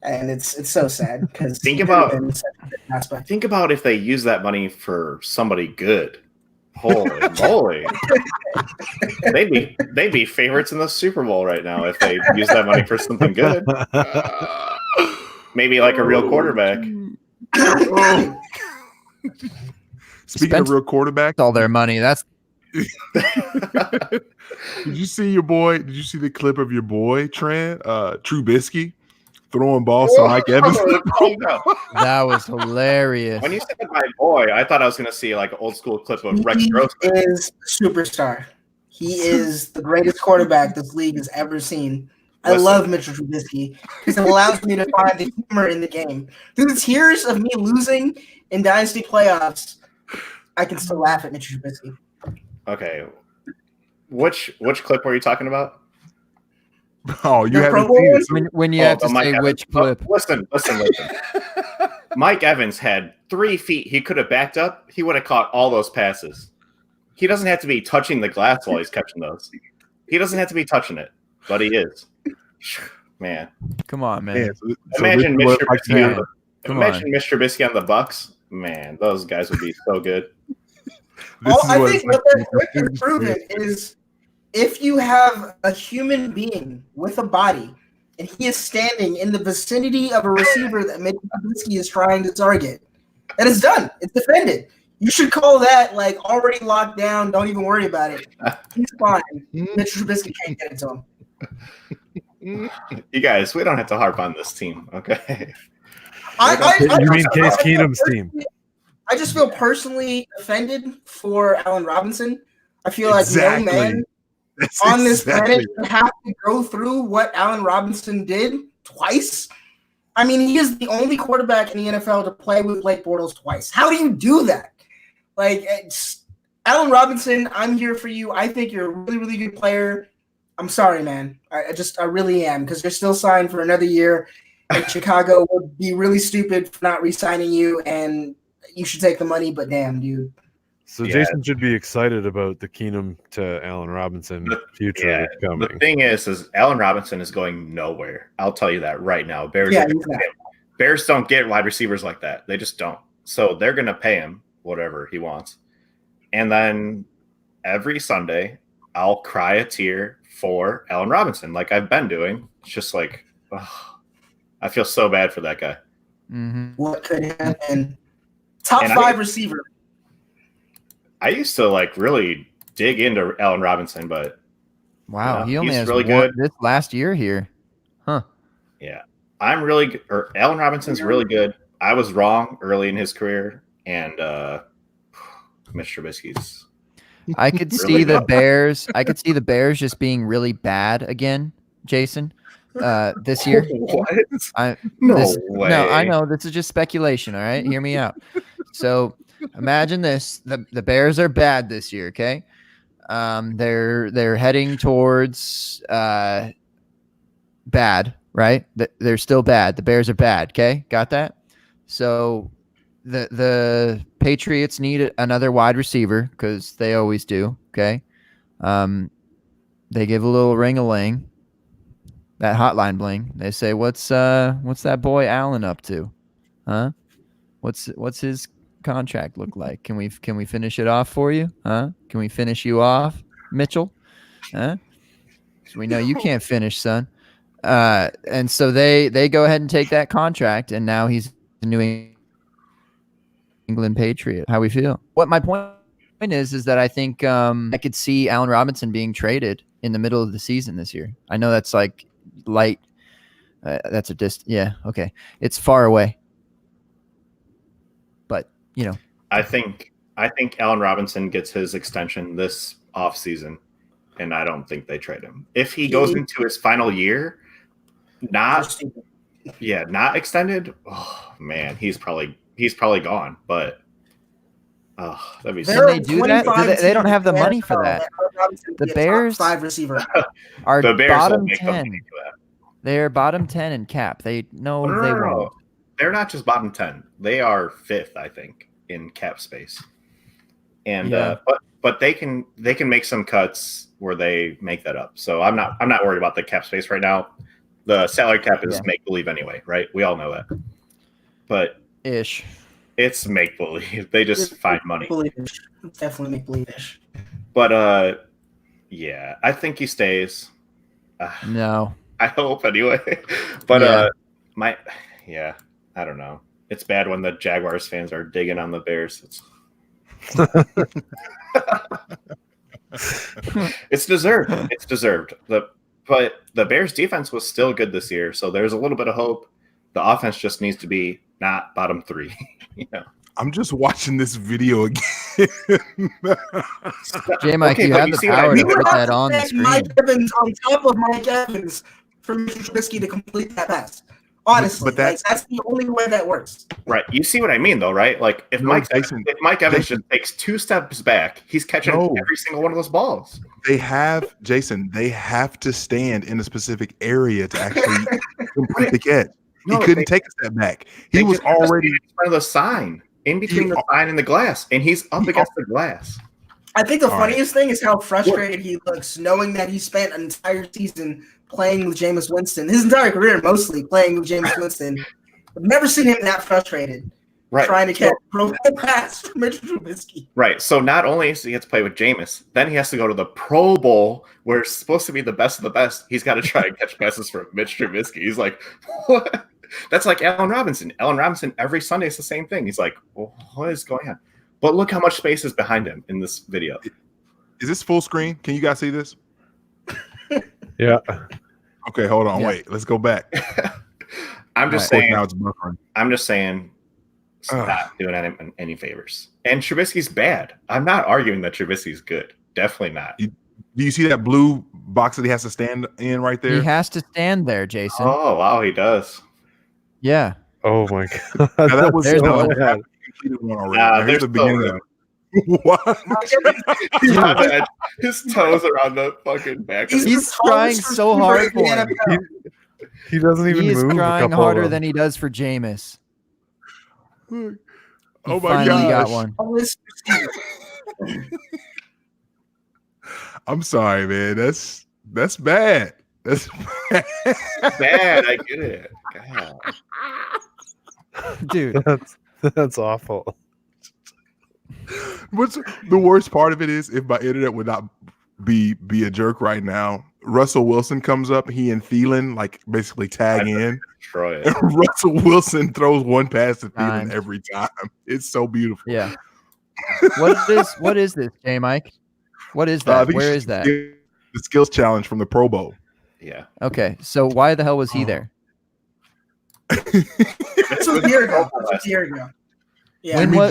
and it's so sad because Think about if they use that money for somebody good. Holy moly! They'd be favorites in the Super Bowl right now if they use that money for something good. Maybe like a real quarterback. Oh. Speaking Spent of real quarterback, all their money. That's did you see your boy? Did you see the clip of your boy Trent Trubisky throwing balls to Mike Evans? Oh, no. that was hilarious. When you said my boy, I thought I was going to see like an old school clip of Rex He Grossman. is a superstar. He is the greatest quarterback this league has ever seen. I Listen. love Mitchell Trubisky because it allows me to find the humor in the game. Through the tears of me losing in Dynasty playoffs, I can still laugh at Mitchell Trubisky. Okay, which clip were you talking about? Oh, you The haven't Pro seen Bowl? it. When you Oh, have to the Mike say Evans. which clip. Oh, listen. Mike Evans had 3 feet. He could have backed up. He would have caught all those passes. He doesn't have to be touching the glass while he's catching those. He doesn't have to be touching it, but he is. Man, Come on, man. Man, so imagine this is what Mr. Mike Trubisky on did. the Come imagine Mr. Trubisky on the Bucks. Man, those guys would be so good. This is I what think it's what that like. clip has proven is if you have a human being with a body and he is standing in the vicinity of a receiver that Mitch Trubisky is trying to target, that is done. It's defended. You should call that like already locked down. Don't even worry about it. He's fine. Mitch Trubisky can't get it to him. You guys, we don't have to harp on this team, okay? You mean Case Keenum's team? I just feel personally offended for Allen Robinson. I feel like no man That's on this exactly planet should have to go through what Allen Robinson did twice. I mean, he is the only quarterback in the NFL to play with Blake Bortles twice. How do you do that? Like, Allen Robinson, I'm here for you. I think you're a really, really good player. I'm sorry, man. I really am, because you're still signed for another year. And Chicago would be really stupid for not re-signing you, and you should take the money, but damn, dude. So Yeah. Jason should be excited about the Keenum to Allen Robinson future Yeah, that's coming. the thing is Allen Robinson is going nowhere. I'll tell you that right now. Bears don't get wide receivers like that. They just don't. So they're going to pay him whatever he wants. And then every Sunday, I'll cry a tear for Allen Robinson like I've been doing. It's just like, ugh, I feel so bad for that guy. Mm-hmm. What could happen? Top And 5 receiver. I used to like really dig into Allen Robinson, but Wow, Yeah, he only he's has really one good. this last year here. yeah, I'm really good. Or Allen Robinson's really good. I was wrong early in his career, and Mr. Trubisky's. I could Really see the good. Bears. I could see the Bears just being really bad again, Jason, this year. What? I No this- way. No, I know this is just speculation. All right, hear me out. So imagine this: the Bears are bad this year. Okay, they're heading towards bad. Right? They're still bad. The Bears are bad. Okay, got that? So the Patriots need another wide receiver because they always do. Okay, they give a little ring-a-ling. That hotline bling. They say, "What's that boy Allen up to? Huh? What's his contract look like? Can we finish it off for you? Huh? Can we finish you off, Mitchell? Huh? 'Cause we know you can't finish, son." And so they go ahead and take that contract, and now he's the New England Patriot. How we feel? What my point is that I think I could see Allen Robinson being traded in the middle of the season this year. I know that's like light. That's a yeah. Okay. It's far away. But, you know, I think Allen Robinson gets his extension this offseason, and I don't think they trade him. If he goes into his final year, not extended, oh man, he's probably gone. But that'd be Can they do that? They don't have the money for that. The Bears 5 receiver are the Bears bottom make 10. They're bottom 10 in cap. They know they won't. They're not just bottom 10. They are 5th, I think, in cap space. And but they can make some cuts where they make that up. So I'm not worried about the cap space right now. The salary cap is make believe anyway, right? We all know that. But it's make believe. They just find money. Definitely make believe-ish. But yeah, I think he stays. No. I hope anyway. But I don't know. It's bad when the Jaguars fans are digging on the Bears. It's deserved. It's deserved. But the Bears defense was still good this year, so there's a little bit of hope. The offense just needs to be not bottom 3. You know. I'm just watching this video again. J-Mike, you have the power to put that on the screen. Mike Evans on top of Mike Evans for Mitchell Trubisky to complete that pass. Honestly, but that's the only way that works. Right. You see what I mean, though, right? Like if Mike Evans just takes 2 steps back, he's catching every single one of those balls. They have to stand in a specific area to actually complete the catch. He couldn't take a step back. He was already in front of the sign, in between the sign and the glass, and he's up against the glass. I think the funniest thing is how frustrated he looks, knowing that he spent an entire season playing with Jameis Winston, his entire career mostly playing with Jameis Winston. I've never seen him that frustrated trying to catch a pass from Mitchell Trubisky. Right. So not only does he have to play with Jameis, then he has to go to the Pro Bowl where it's supposed to be the best of the best. He's got to try and catch passes from Mitch Trubisky. He's like, what? That's like Allen Robinson. Allen Robinson, every Sunday is the same thing. He's like, well, what is going on? But look how much space is behind him in this video. Is this full screen? Can you guys see this? Yeah. Okay, hold on. Wait, let's go back. I'm just saying. Now it's buffering. I'm just saying. Stop doing any favors. And Trubisky's bad. I'm not arguing that Trubisky's good. Definitely not. Do you see that blue box that he has to stand in right there? He has to stand there, Jason. Oh wow, he does. Yeah. Oh my god. Now, that was there's one. Completed one already. There's the beginning of it. What? His toes are on the fucking back. He's trying so hard for him. He doesn't even move. He's trying harder than he does for Jameis. Oh He my finally gosh. got one. I'm sorry, man. That's bad. That's bad. I get it. God. Dude. That's awful. What's the worst part of it is if my internet would not be a jerk right now. Russell Wilson comes up, he and Thielen like basically tag in. And Russell Wilson throws one pass to Thielen every time. It's so beautiful. Yeah. What is this, J Mike? What is that? Where is that? The skills challenge from the Pro Bowl. Yeah. Okay. So why the hell was he there? This was a year ago. Yeah. When was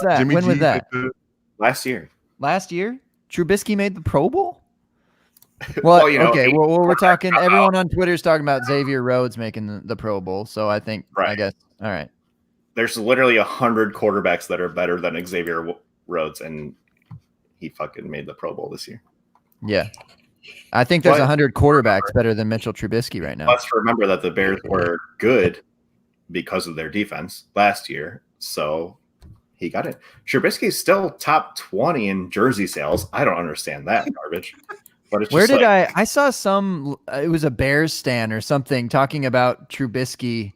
that? When was that? Last year. Last year? Trubisky made the Pro Bowl? Well, okay. Well, we're talking. Everyone on Twitter is talking about Xavier Rhodes making the Pro Bowl. So I think, I guess, all right. There's literally 100 quarterbacks that are better than Xavier Rhodes, and he fucking made the Pro Bowl this year. Yeah, I think there's 100 quarterbacks better than Mitchell Trubisky right now. Let's remember that the Bears were good because of their defense last year, so he got it. Trubisky's still top 20 in jersey sales. I don't understand that garbage. But it's Where did I saw some, it was a Bears stan or something talking about Trubisky,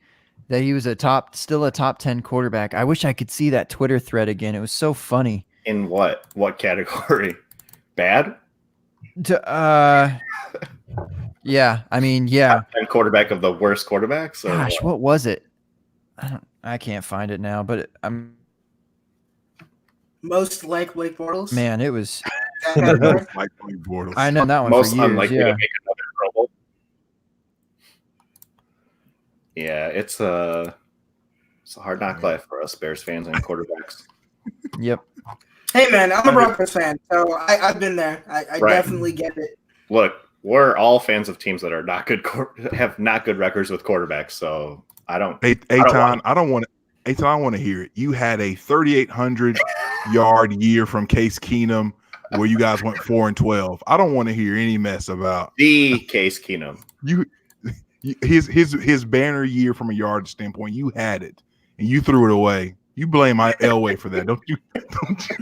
that he was still a top 10 quarterback. I wish I could see that Twitter thread again. It was so funny. In what category? Bad? Yeah, I mean, yeah. Top 10 quarterback of the worst quarterbacks? Gosh, what was it? I can't find it now, but I'm most like Blake Bortles. Man, it was Mike Bortles. I know that one Most for years. unlikely Yeah. to make another Pro Bowl. Yeah, it's a hard knock life for us Bears fans and quarterbacks. Yep. Hey man, I'm a Broncos fan, so I've been there. I Right. definitely get it. Look, we're all fans of teams that are not good, have not good records with quarterbacks. So I don't. Aton, I don't want to. Aton, I want to hear it. You had a 3,800 yard year from Case Keenum, where you guys went 4-12. I don't want to hear any mess about The Case Keenum. his banner year from a yard standpoint. You had it, and you threw it away. You blame Elway for that, don't you?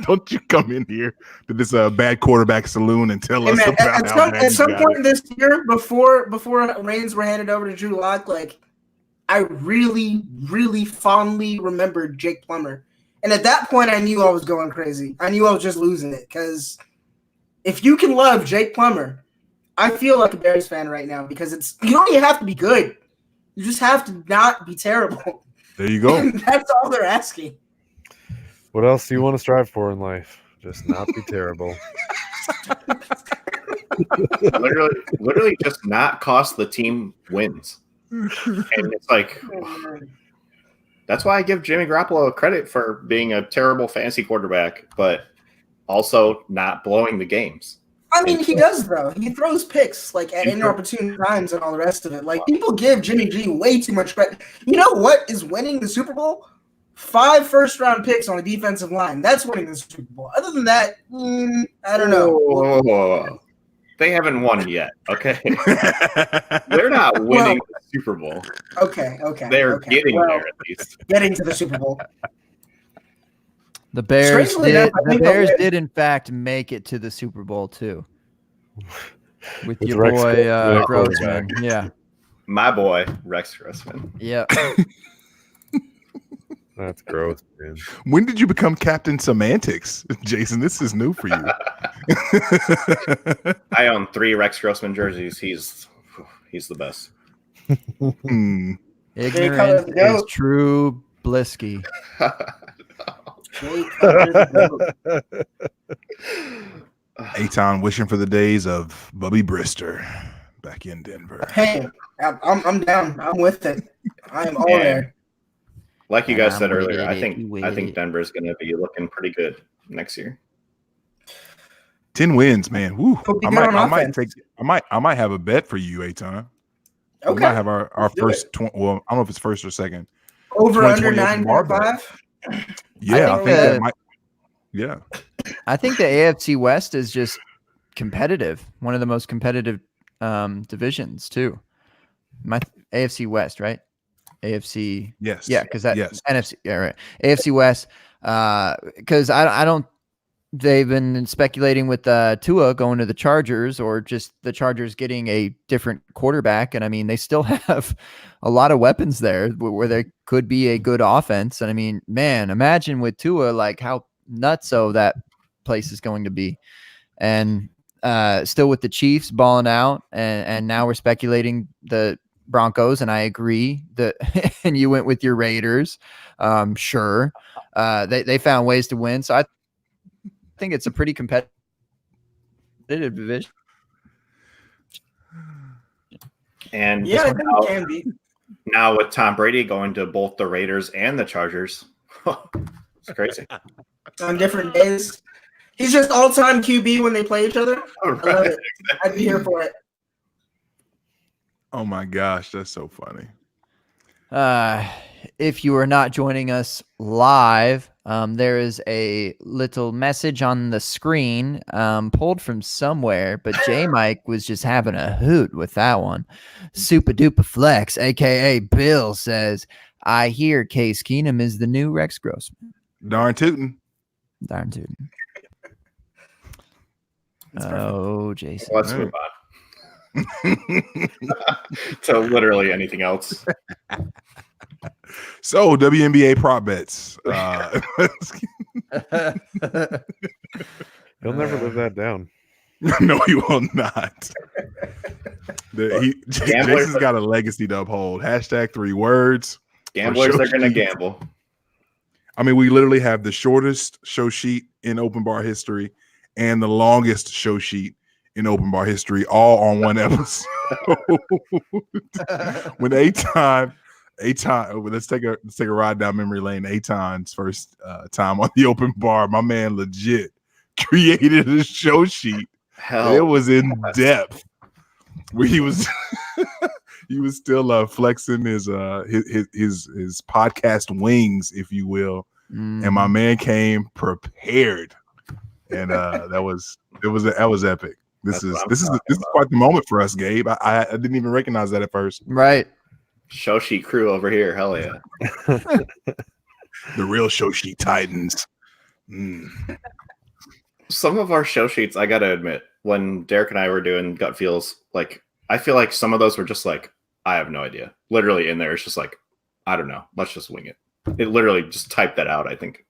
Don't you come in here to this bad quarterback saloon and tell Hey, us man, about how bad at some you got point it. this year, before reins were handed over to Drew Lock, like I really, really fondly remembered Jake Plummer, and at that point, I knew I was going crazy. I knew I was just losing it because if you can love Jake Plummer, I feel like a Bears fan right now because you don't even have to be good. You just have to not be terrible. There you go. And that's all they're asking. What else do you want to strive for in life? Just not be terrible. literally just not cost the team wins. And it's like, that's why I give Jimmy Garoppolo credit for being a terrible fantasy quarterback, but also not blowing the games. I mean, he does though. He throws picks like at inopportune times and all the rest of it. Like people give Jimmy G way too much credit. You know what is winning the Super Bowl? 5 first-round picks on a defensive line. That's winning the Super Bowl. Other than that, I don't know. Oh, they haven't won yet. Okay, they're not winning the Super Bowl. Okay. They're getting there at least. Getting to the Super Bowl. The Bears Strangely enough, I think they'll win. did in fact make it to the Super Bowl too. With your Rex boy Grossman. Grossman. Yeah. My boy Rex Grossman. Yeah. That's gross, man. When did you become Captain Semantics, Jason? This is new for you. I own 3 Rex Grossman jerseys. He's the best. Ignorance is true blisky. Aton wishing for the days of Bubby Brister back in Denver. Hey, I'm down. I'm with it. I am all there. Like you guys said I'm earlier, with I it. think Denver's going to be looking pretty good next year. 10 wins, man. Woo. Could be good on offense. I might have a bet for you, Aton. We Okay. might have our Let's do first I don't know if it's first or second. Over under 2020 9.5. Yeah, I think think that that- might. Yeah. I think the AFC West is just competitive. One of the most competitive divisions too. AFC West, right? AFC. Yes. Yeah, because that yes. NFC. Yeah, right. AFC West. Because I don't. They've been speculating with Tua going to the Chargers, or just the Chargers getting a different quarterback. And I mean, they still have a lot of weapons there where there could be a good offense. And I mean, man, imagine with Tua, like how nutso that place is going to be. And still with the Chiefs balling out, and now we're speculating the Broncos, and I agree that, and you went with your Raiders. Sure. They found ways to win. So I think it's a pretty competitive division. And Yeah, I think it can be. now with Tom Brady going to both the Raiders and the Chargers, it's crazy. On different days. He's just all-time QB when they play each other. I love it. I'd be here for it. Oh my gosh, that's so funny. If you are not joining us live, there is a little message on the screen pulled from somewhere, but J Mike was just having a hoot with that one. Super duper flex, aka Bill, says, I hear Case Keenum is the new Rex Grossman. Darn tootin'. Darn tootin'. Oh, Jason. Let's move on to literally anything else. So WNBA prop bets. He'll never live that down. No, he will not. Gamblers- Jason's got a legacy to uphold. Hashtag 3 words. Gamblers show are going to sheet. gamble. I mean, we literally have the shortest show sheet in open bar history and the longest show sheet in open bar history, all on one episode. When Aton, let's take a ride down memory lane. Aton's first time on the open bar, my man legit created a show sheet. Hell, it was in depth, where he was he was still flexing his podcast wings, if you will. And my man came prepared, and that was epic. This is quite the moment for us, Gabe. I didn't even recognize that at first. Right. show sheet crew over here. Hell yeah. The real show sheet titans. Some of our show sheets, I gotta admit, when Derek and I were doing gut feels, like I feel like some of those were just like, I have no idea. Literally in there, it's just like, I don't know. Let's just wing it. It literally just typed that out, I think.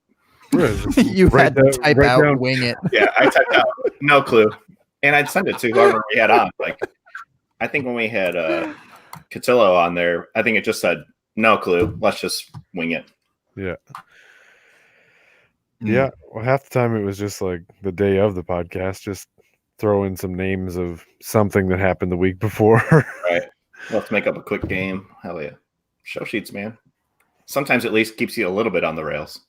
You had to type out down. Wing it. Yeah, I typed out no clue. And I'd send it to whoever we had on. Like, I think when we had Cotillo on there, I think it just said no clue. Let's just wing it. Yeah. Yeah. Well, half the time it was just like the day of the podcast, just throw in some names of something that happened the week before. Right. Let's make up a quick game. Hell yeah. Show sheets, man. Sometimes at least keeps you a little bit on the rails.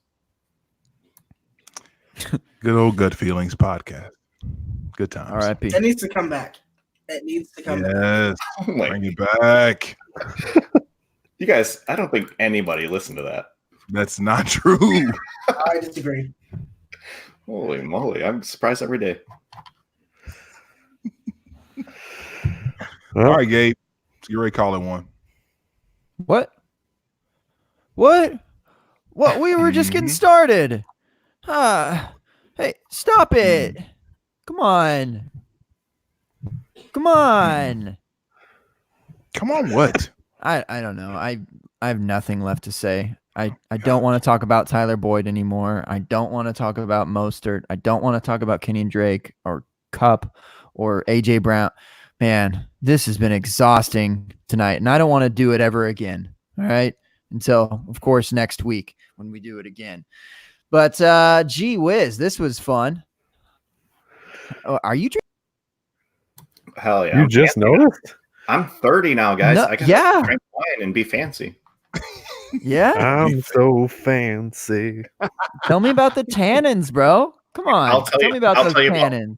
Good old Gut Feelings podcast. Good times. R.I.P. That needs to come back. That needs to come back. Yes. Like, bring it back. You guys, I don't think anybody listened to that. That's not true. I disagree. Holy moly. I'm surprised every day. All right, Gabe. You're ready to call it one. What? We were just getting started. Hey, stop it. Come on. Come on what? I don't know. I have nothing left to say. I don't want to talk about Tyler Boyd anymore. I don't want to talk about Mostert. I don't want to talk about Kenyon Drake or Kupp or AJ Brown. Man, this has been exhausting tonight, and I don't want to do it ever again. All right. Until, of course, next week when we do it again. But gee whiz, this was fun. Oh, are you? Hell yeah. You just noticed? I'm 30 now, guys. No, I gotta drink wine and be fancy. Yeah. I'm so fancy. Tell me about the tannins, bro. Come on. Tell me about those tannins.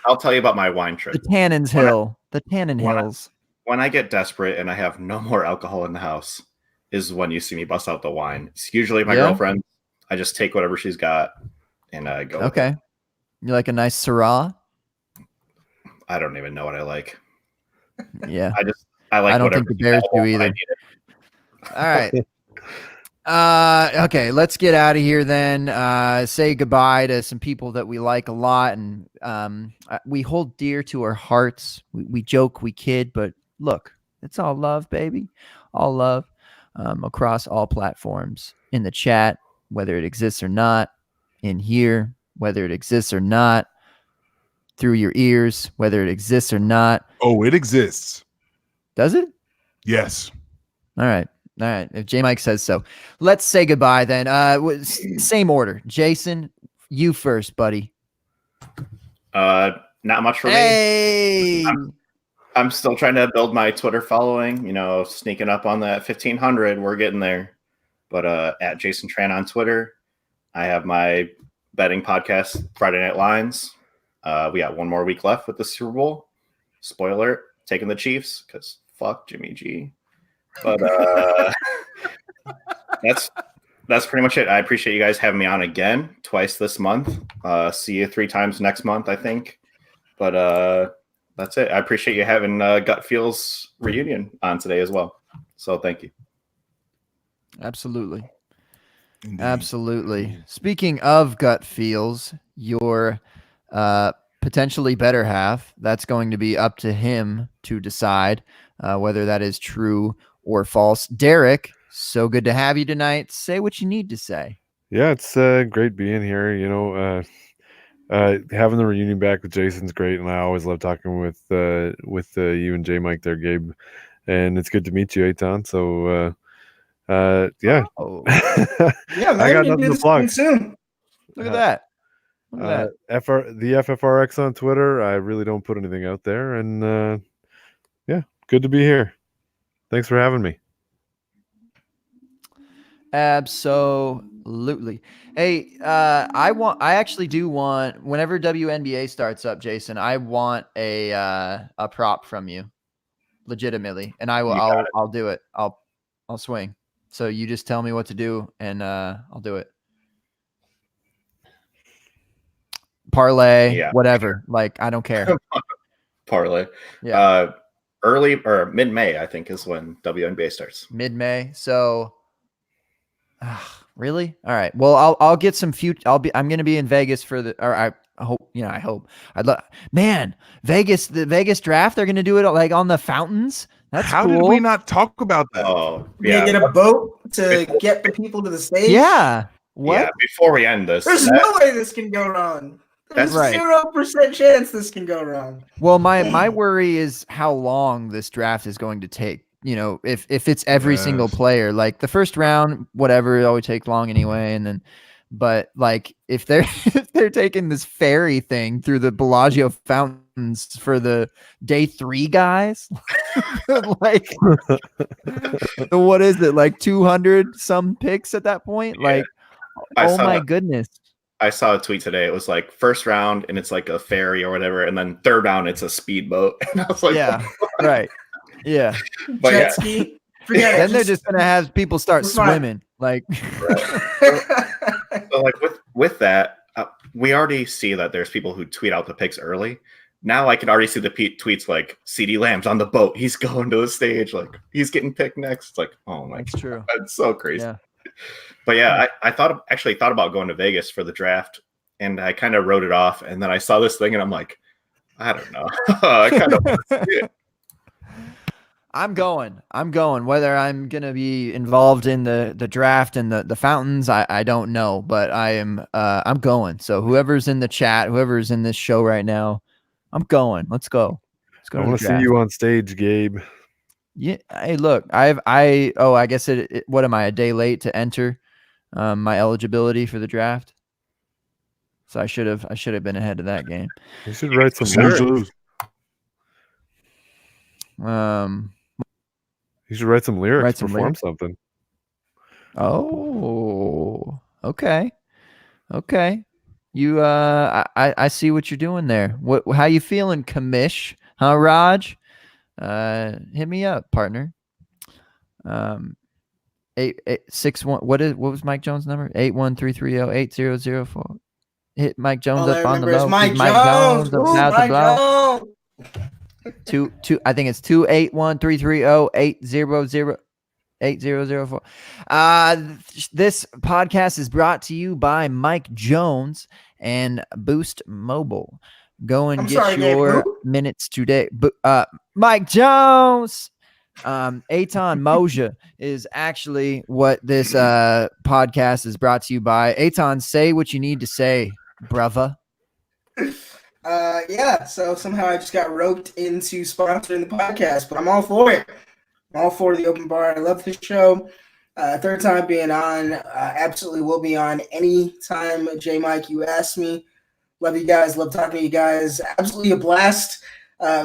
I'll tell you about my wine trip. The tannins hill. The tannin hills. When I get desperate and I have no more alcohol in the house is when you see me bust out the wine. It's usually my girlfriend. I just take whatever she's got and I go. Okay. You like a nice Syrah? I don't even know what I like. Yeah. I like. I don't think the Bears do either. All right. Okay, let's get out of here then. Say goodbye to some people that we like a lot and we hold dear to our hearts. We joke, we kid, but look, it's all love, baby. All love across all platforms. In the chat, whether it exists or not. In here, whether it exists or not. Through your ears, whether it exists or not. Oh, it exists. Does it? Yes. All right. If J Mike says so, let's say goodbye then. Same order. Jason, you first, buddy. Not much for me. I'm still trying to build my Twitter following, sneaking up on that 1,500. We're getting there. But at Jason Tran on Twitter, I have my betting podcast, Friday Night Lines. We got one more week left with the Super Bowl. Spoiler, taking the Chiefs because fuck Jimmy G. But that's pretty much it. I appreciate you guys having me on again twice this month. See you 3 times next month, I think. But that's it. I appreciate you having Gut Feels reunion on today as well. So thank you. Absolutely. Indeed. Absolutely. Speaking of Gut Feels, your potentially better half, that's going to be up to him to decide whether that is true or false. Derek, so good to have you tonight. Say what you need to say. Yeah, it's great being here. Having the reunion back with Jason's great, and I always love talking with you and J Mike there, Gabe. And it's good to meet you, Aton. So yeah. Oh. Yeah, man, I got nothing to plug. Soon. Look at that. Look at that. The FFRX on Twitter. I really don't put anything out there, and yeah, good to be here. Thanks for having me. Absolutely. Hey, I actually do want, whenever WNBA starts up, Jason, I want a prop from you, legitimately, and I'll do it. I'll swing. So you just tell me what to do, and I'll do it. Parlay, whatever. Like, I don't care. Parlay. Yeah. Early or mid-May, I think, is when WNBA starts. Mid-May. So, really? All right. Well, I'll get some I'm going to be in Vegas for I hope, I hope. Man, Vegas, the Vegas draft, they're going to do it like on the fountains. That's How cool. did we not talk about that? Oh, Yeah, get a boat to get the people to the stage. Yeah. What? Yeah, before we end this. There's no way this can go wrong. There's That's right. 0% chance this can go wrong. Well, my worry is how long this draft is going to take. If it's every single player, like the first round, whatever, it always takes long anyway. And then, but like if they're taking this ferry thing through the Bellagio fountains for the day 3 guys, like what is it, like 200 some picks at that point? Yeah. Like, oh my goodness. I saw a tweet today. It was like first round and it's like a ferry or whatever, and then third round it's a speedboat. And I was like, yeah, right, yeah. But Jet ski. Forget it. Then they're just gonna have people start swimming, like. So like with that, we already see that there's people who tweet out the picks early. Now I can already see the tweets like CeeDee Lamb's on the boat. He's going to the stage. Like he's getting picked next. It's like, oh my God. True. That's so crazy. Yeah. But yeah, I thought about going to Vegas for the draft, and I kind of wrote it off. And then I saw this thing, and I'm like, I don't know. I kind of want to see it. I'm going. Whether I'm gonna be involved in the draft and the fountains, I don't know, but I'm going. So whoever's in the chat, whoever's in this show right now, I'm going. Let's go. I want to see you on stage, Gabe. Yeah. Hey, look, I guess what am I, a day late to enter my eligibility for the draft? So I should have been ahead of that game. You should write some lyrics. You should write some lyrics, perform something. Oh, okay. You, I see what you're doing there. How you feeling, Kamish? Huh, Raj? Hit me up, partner. 861. What was Mike Jones' number? 813308004. Hit Mike Jones up on the low. Mike Jones about to blow. Two. I think it's 281-330-800-8004. This podcast is brought to you by Mike Jones and Boost Mobile. Go and get your minutes today. Mike Jones. Eitan Moja is actually what this podcast is brought to you by. Eitan, say what you need to say, brother. Yeah, so somehow I just got roped into sponsoring the podcast, but I'm all for it. I'm all for the open bar. I love this show. Third time being on. Absolutely will be on anytime, J Mike, you ask me. Love you guys. Love talking to you guys. Absolutely a blast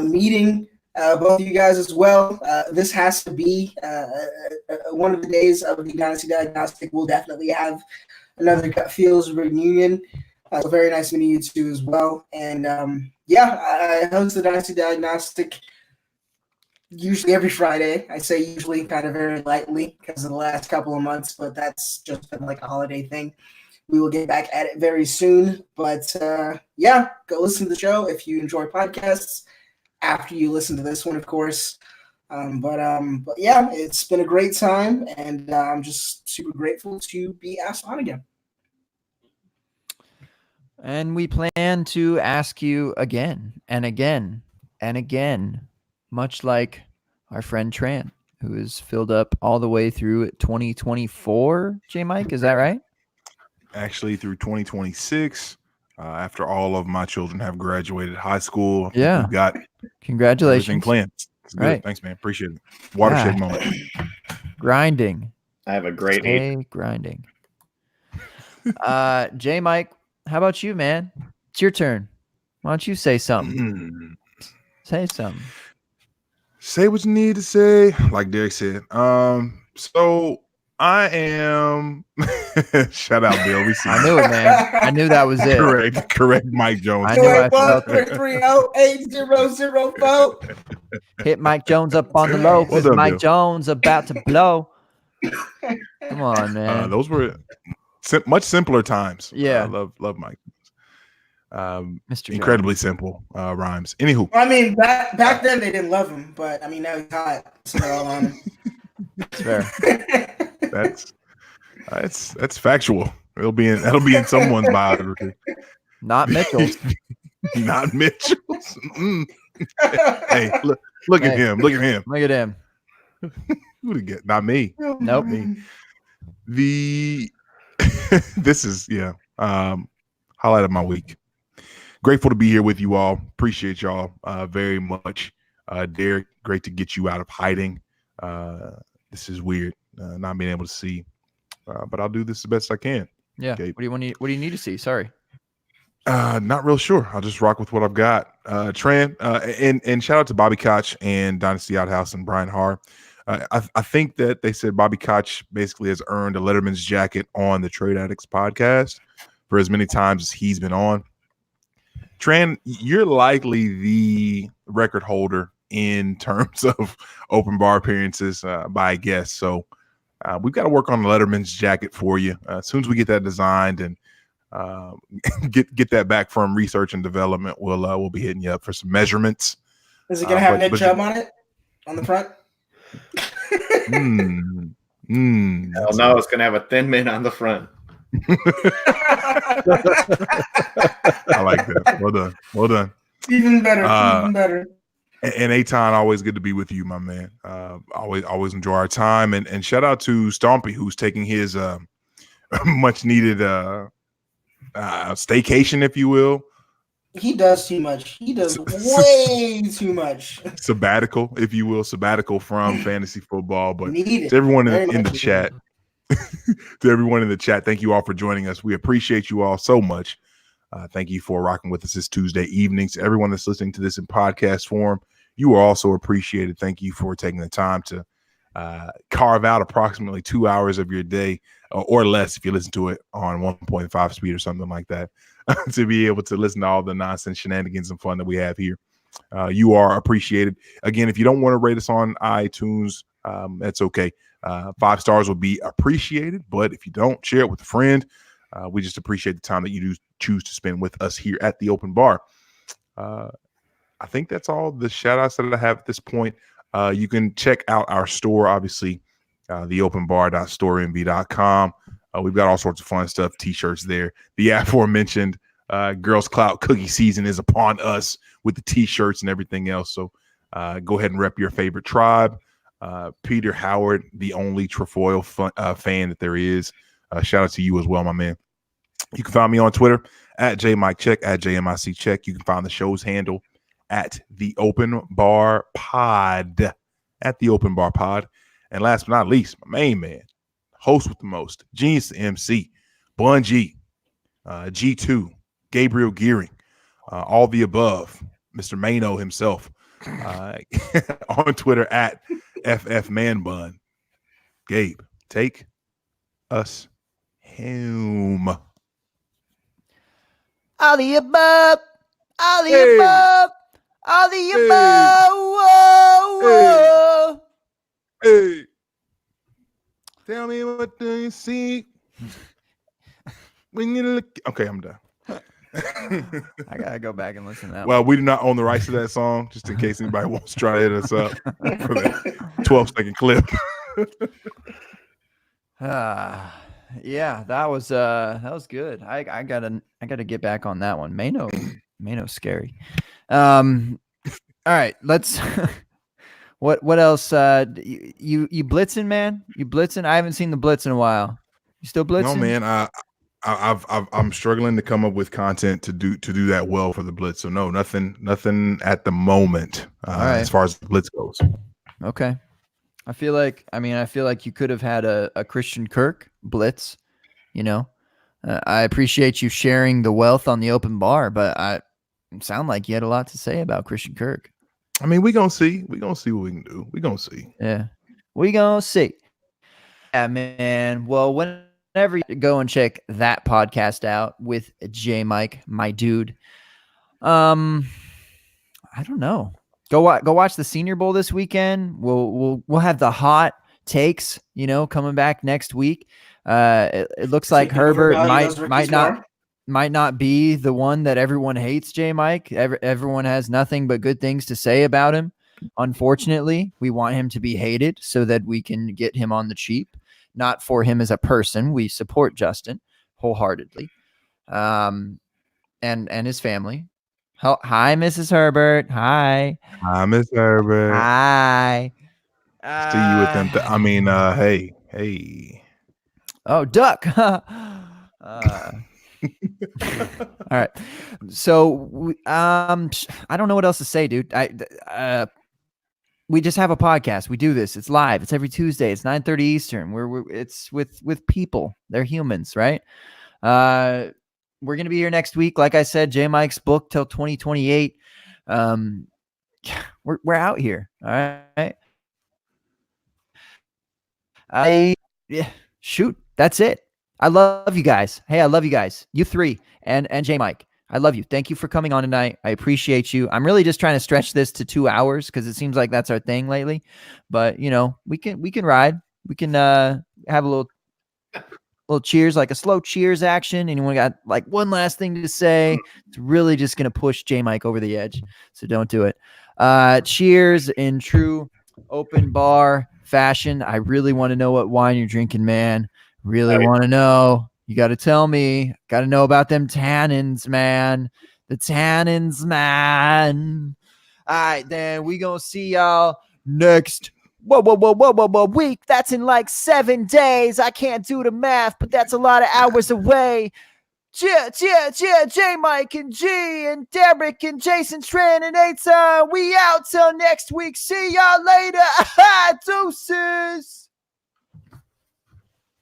meeting both of you guys as well. This has to be one of the days of the Dynasty Diagnostic. We'll definitely have another Gut Feels reunion. Very nice meeting you two as well. And I host the Dynasty Diagnostic usually every Friday. I say usually kind of very lightly because of the last couple of months, but that's just been like a holiday thing. We will get back at it very soon. But go listen to the show if you enjoy podcasts after you listen to this one, of course. But yeah, it's been a great time, and I'm just super grateful to be asked on again. And we plan to ask you again and again and again, much like our friend Tran, who is filled up all the way through 2024. J Mike, is that right? Actually, through 2026, after all of my children have graduated high school. Yeah. We've got congratulations. Planned. It's good. Right. Thanks, man. Appreciate it. Watershed moment. Grinding. I have a great grinding. J Mike, how about you, man? It's your turn. Why don't you say something? Say something. Say what you need to say, like Derek said. So I am. Shout out, Bill. We see. I knew it, man. I knew that was it. Correct, Mike Jones. I knew I felt it. 330-8004. Hit Mike Jones up on the low because Well done, Mike Bill. Jones about to blow. Come on, man. Those were much simpler times. Yeah. Love Mike. Mr. Incredibly simple rhymes. Anywho, I mean, back then they didn't love him, but I mean now he's hot, so they're all on him. It's fair. that's factual. That'll be in someone's biography. Not Mitchell's. Not Mitchell's. Hey, look at him. Look at him. Look at him. Who'd he get? Not me. Nope. Me. This is highlight of my week. Grateful to be here with you all. Appreciate y'all very much. Derek, great to get you out of hiding. This is weird, not being able to see, but I'll do this the best I can. Yeah. Okay. What do you need to see? Sorry. Not real sure. I'll just rock with what I've got. Tran, and shout out to Bobby Koch and Dynasty Outhouse and Brian Haar. I think that they said Bobby Koch basically has earned a Letterman's jacket on the Trade Addicts podcast for as many times as he's been on. Tran, you're likely the record holder in terms of open bar appearances by a guest. So we've got to work on the Letterman's jacket for you. As soon as we get that designed and get that back from research and development, we'll be hitting you up for some measurements. Is it gonna have Nick Chubb on it on the front? Hell no, it's gonna have a Thin Mint on the front. I like that. Well done. Even better. Even better. And Eitan, always good to be with you, my man. Always enjoy our time. And shout out to Stompy, who's taking his much needed staycation, if you will. He does too much. He does way too much. Sabbatical, if you will, from fantasy football. But Needed. to everyone in the Much chat, to everyone in the chat, thank you all for joining us. We appreciate you all so much. Thank you for rocking with us this Tuesday evening. To everyone that's listening to this in podcast form, you are also appreciated. Thank you for taking the time to carve out approximately 2 hours of your day or less if you listen to it on 1.5 speed or something like that to be able to listen to all the nonsense, shenanigans, and fun that we have here. You are appreciated. Again, if you don't want to rate us on iTunes, that's okay. 5 stars will be appreciated, but if you don't, share it with a friend. We just appreciate the time that you do choose to spend with us here at the Open Bar. I think that's all the shout outs that I have at this point. You can check out our store, obviously, theopenbar.storeenvy.com. We've got all sorts of fun stuff, t-shirts there. The aforementioned Girls Clout cookie season is upon us with the t-shirts and everything else. So go ahead and rep your favorite tribe. Peter Howard, the only Trefoil fan that there is. Shout out to you as well, my man. You can find me on Twitter at JMikeCheck, at JMICCheck. You can find the show's handle at the Open Bar Pod, at the Open Bar Pod. And last but not least, my main man, host with the most, genius MC, Bun G, G2, Gabriel Gearing, all the above, Mr. Mano himself, on Twitter at FFManBun. Gabe, take us home. All the above. All the Hey. above. All the Hey. above. Whoa, whoa. Hey, tell me what do you see when you look. Okay, I'm done. I gotta go back and listen to that. Well, we do not own the rights to that song, just in case anybody wants to try to hit us up for that 12-second clip. Yeah, that was good. I gotta get back on that one. Mano's scary. All right, let's. What else? You blitzing, man? You blitzing? I haven't seen the blitz in a while. You still blitzing? No, man. I'm struggling to come up with content to do that well for the blitz. So no, nothing at the moment right. as far as the blitz goes. Okay. I feel like you could have had a Christian Kirk blitz, I appreciate you sharing the wealth on the open bar, but I sound like you had a lot to say about Christian Kirk. I mean, we gonna see. We gonna see what we can do. We gonna see. Yeah, we gonna see. Yeah, man. Well, whenever you go and check that podcast out with J Mike, my dude. I don't know. Go watch the Senior Bowl this weekend. We'll have the hot takes, coming back next week. It looks like Herbert might not be the one that everyone hates, J Mike. Everyone has nothing but good things to say about him. Unfortunately, we want him to be hated so that we can get him on the cheap. Not for him as a person. We support Justin wholeheartedly, and his family. Hi, Mrs. Herbert. Hi. Hi, Miss Herbert. Hi. See you with them. Hey. Oh, duck. All right. So, I don't know what else to say, dude. We just have a podcast. We do this. It's live. It's every Tuesday. It's 9:30 Eastern. It's with people. They're humans, right? We're going to be here next week. Like I said, J Mike's book till 2028. We're out here. All right. Shoot. That's it. I love you guys. Hey, I love you guys. You three and J Mike. I love you. Thank you for coming on tonight. I appreciate you. I'm really just trying to stretch this to 2 hours because it seems like that's our thing lately. But we can ride. We can have a little cheers, like a slow cheers action. Anyone got like one last thing to say? It's really just gonna push J Mike over the edge. So don't do it. Cheers in true open bar fashion. I really want to know what wine you're drinking, man. Really want to know. You got to tell me. Got to know about them tannins, man. The tannins, man. All right, then we gonna see y'all next week. That's in like 7 days. I can't do the math, but that's a lot of hours away. J Mike and G and Derek and Jason Tran and Eitan. We out till next week. See y'all later. Deuces.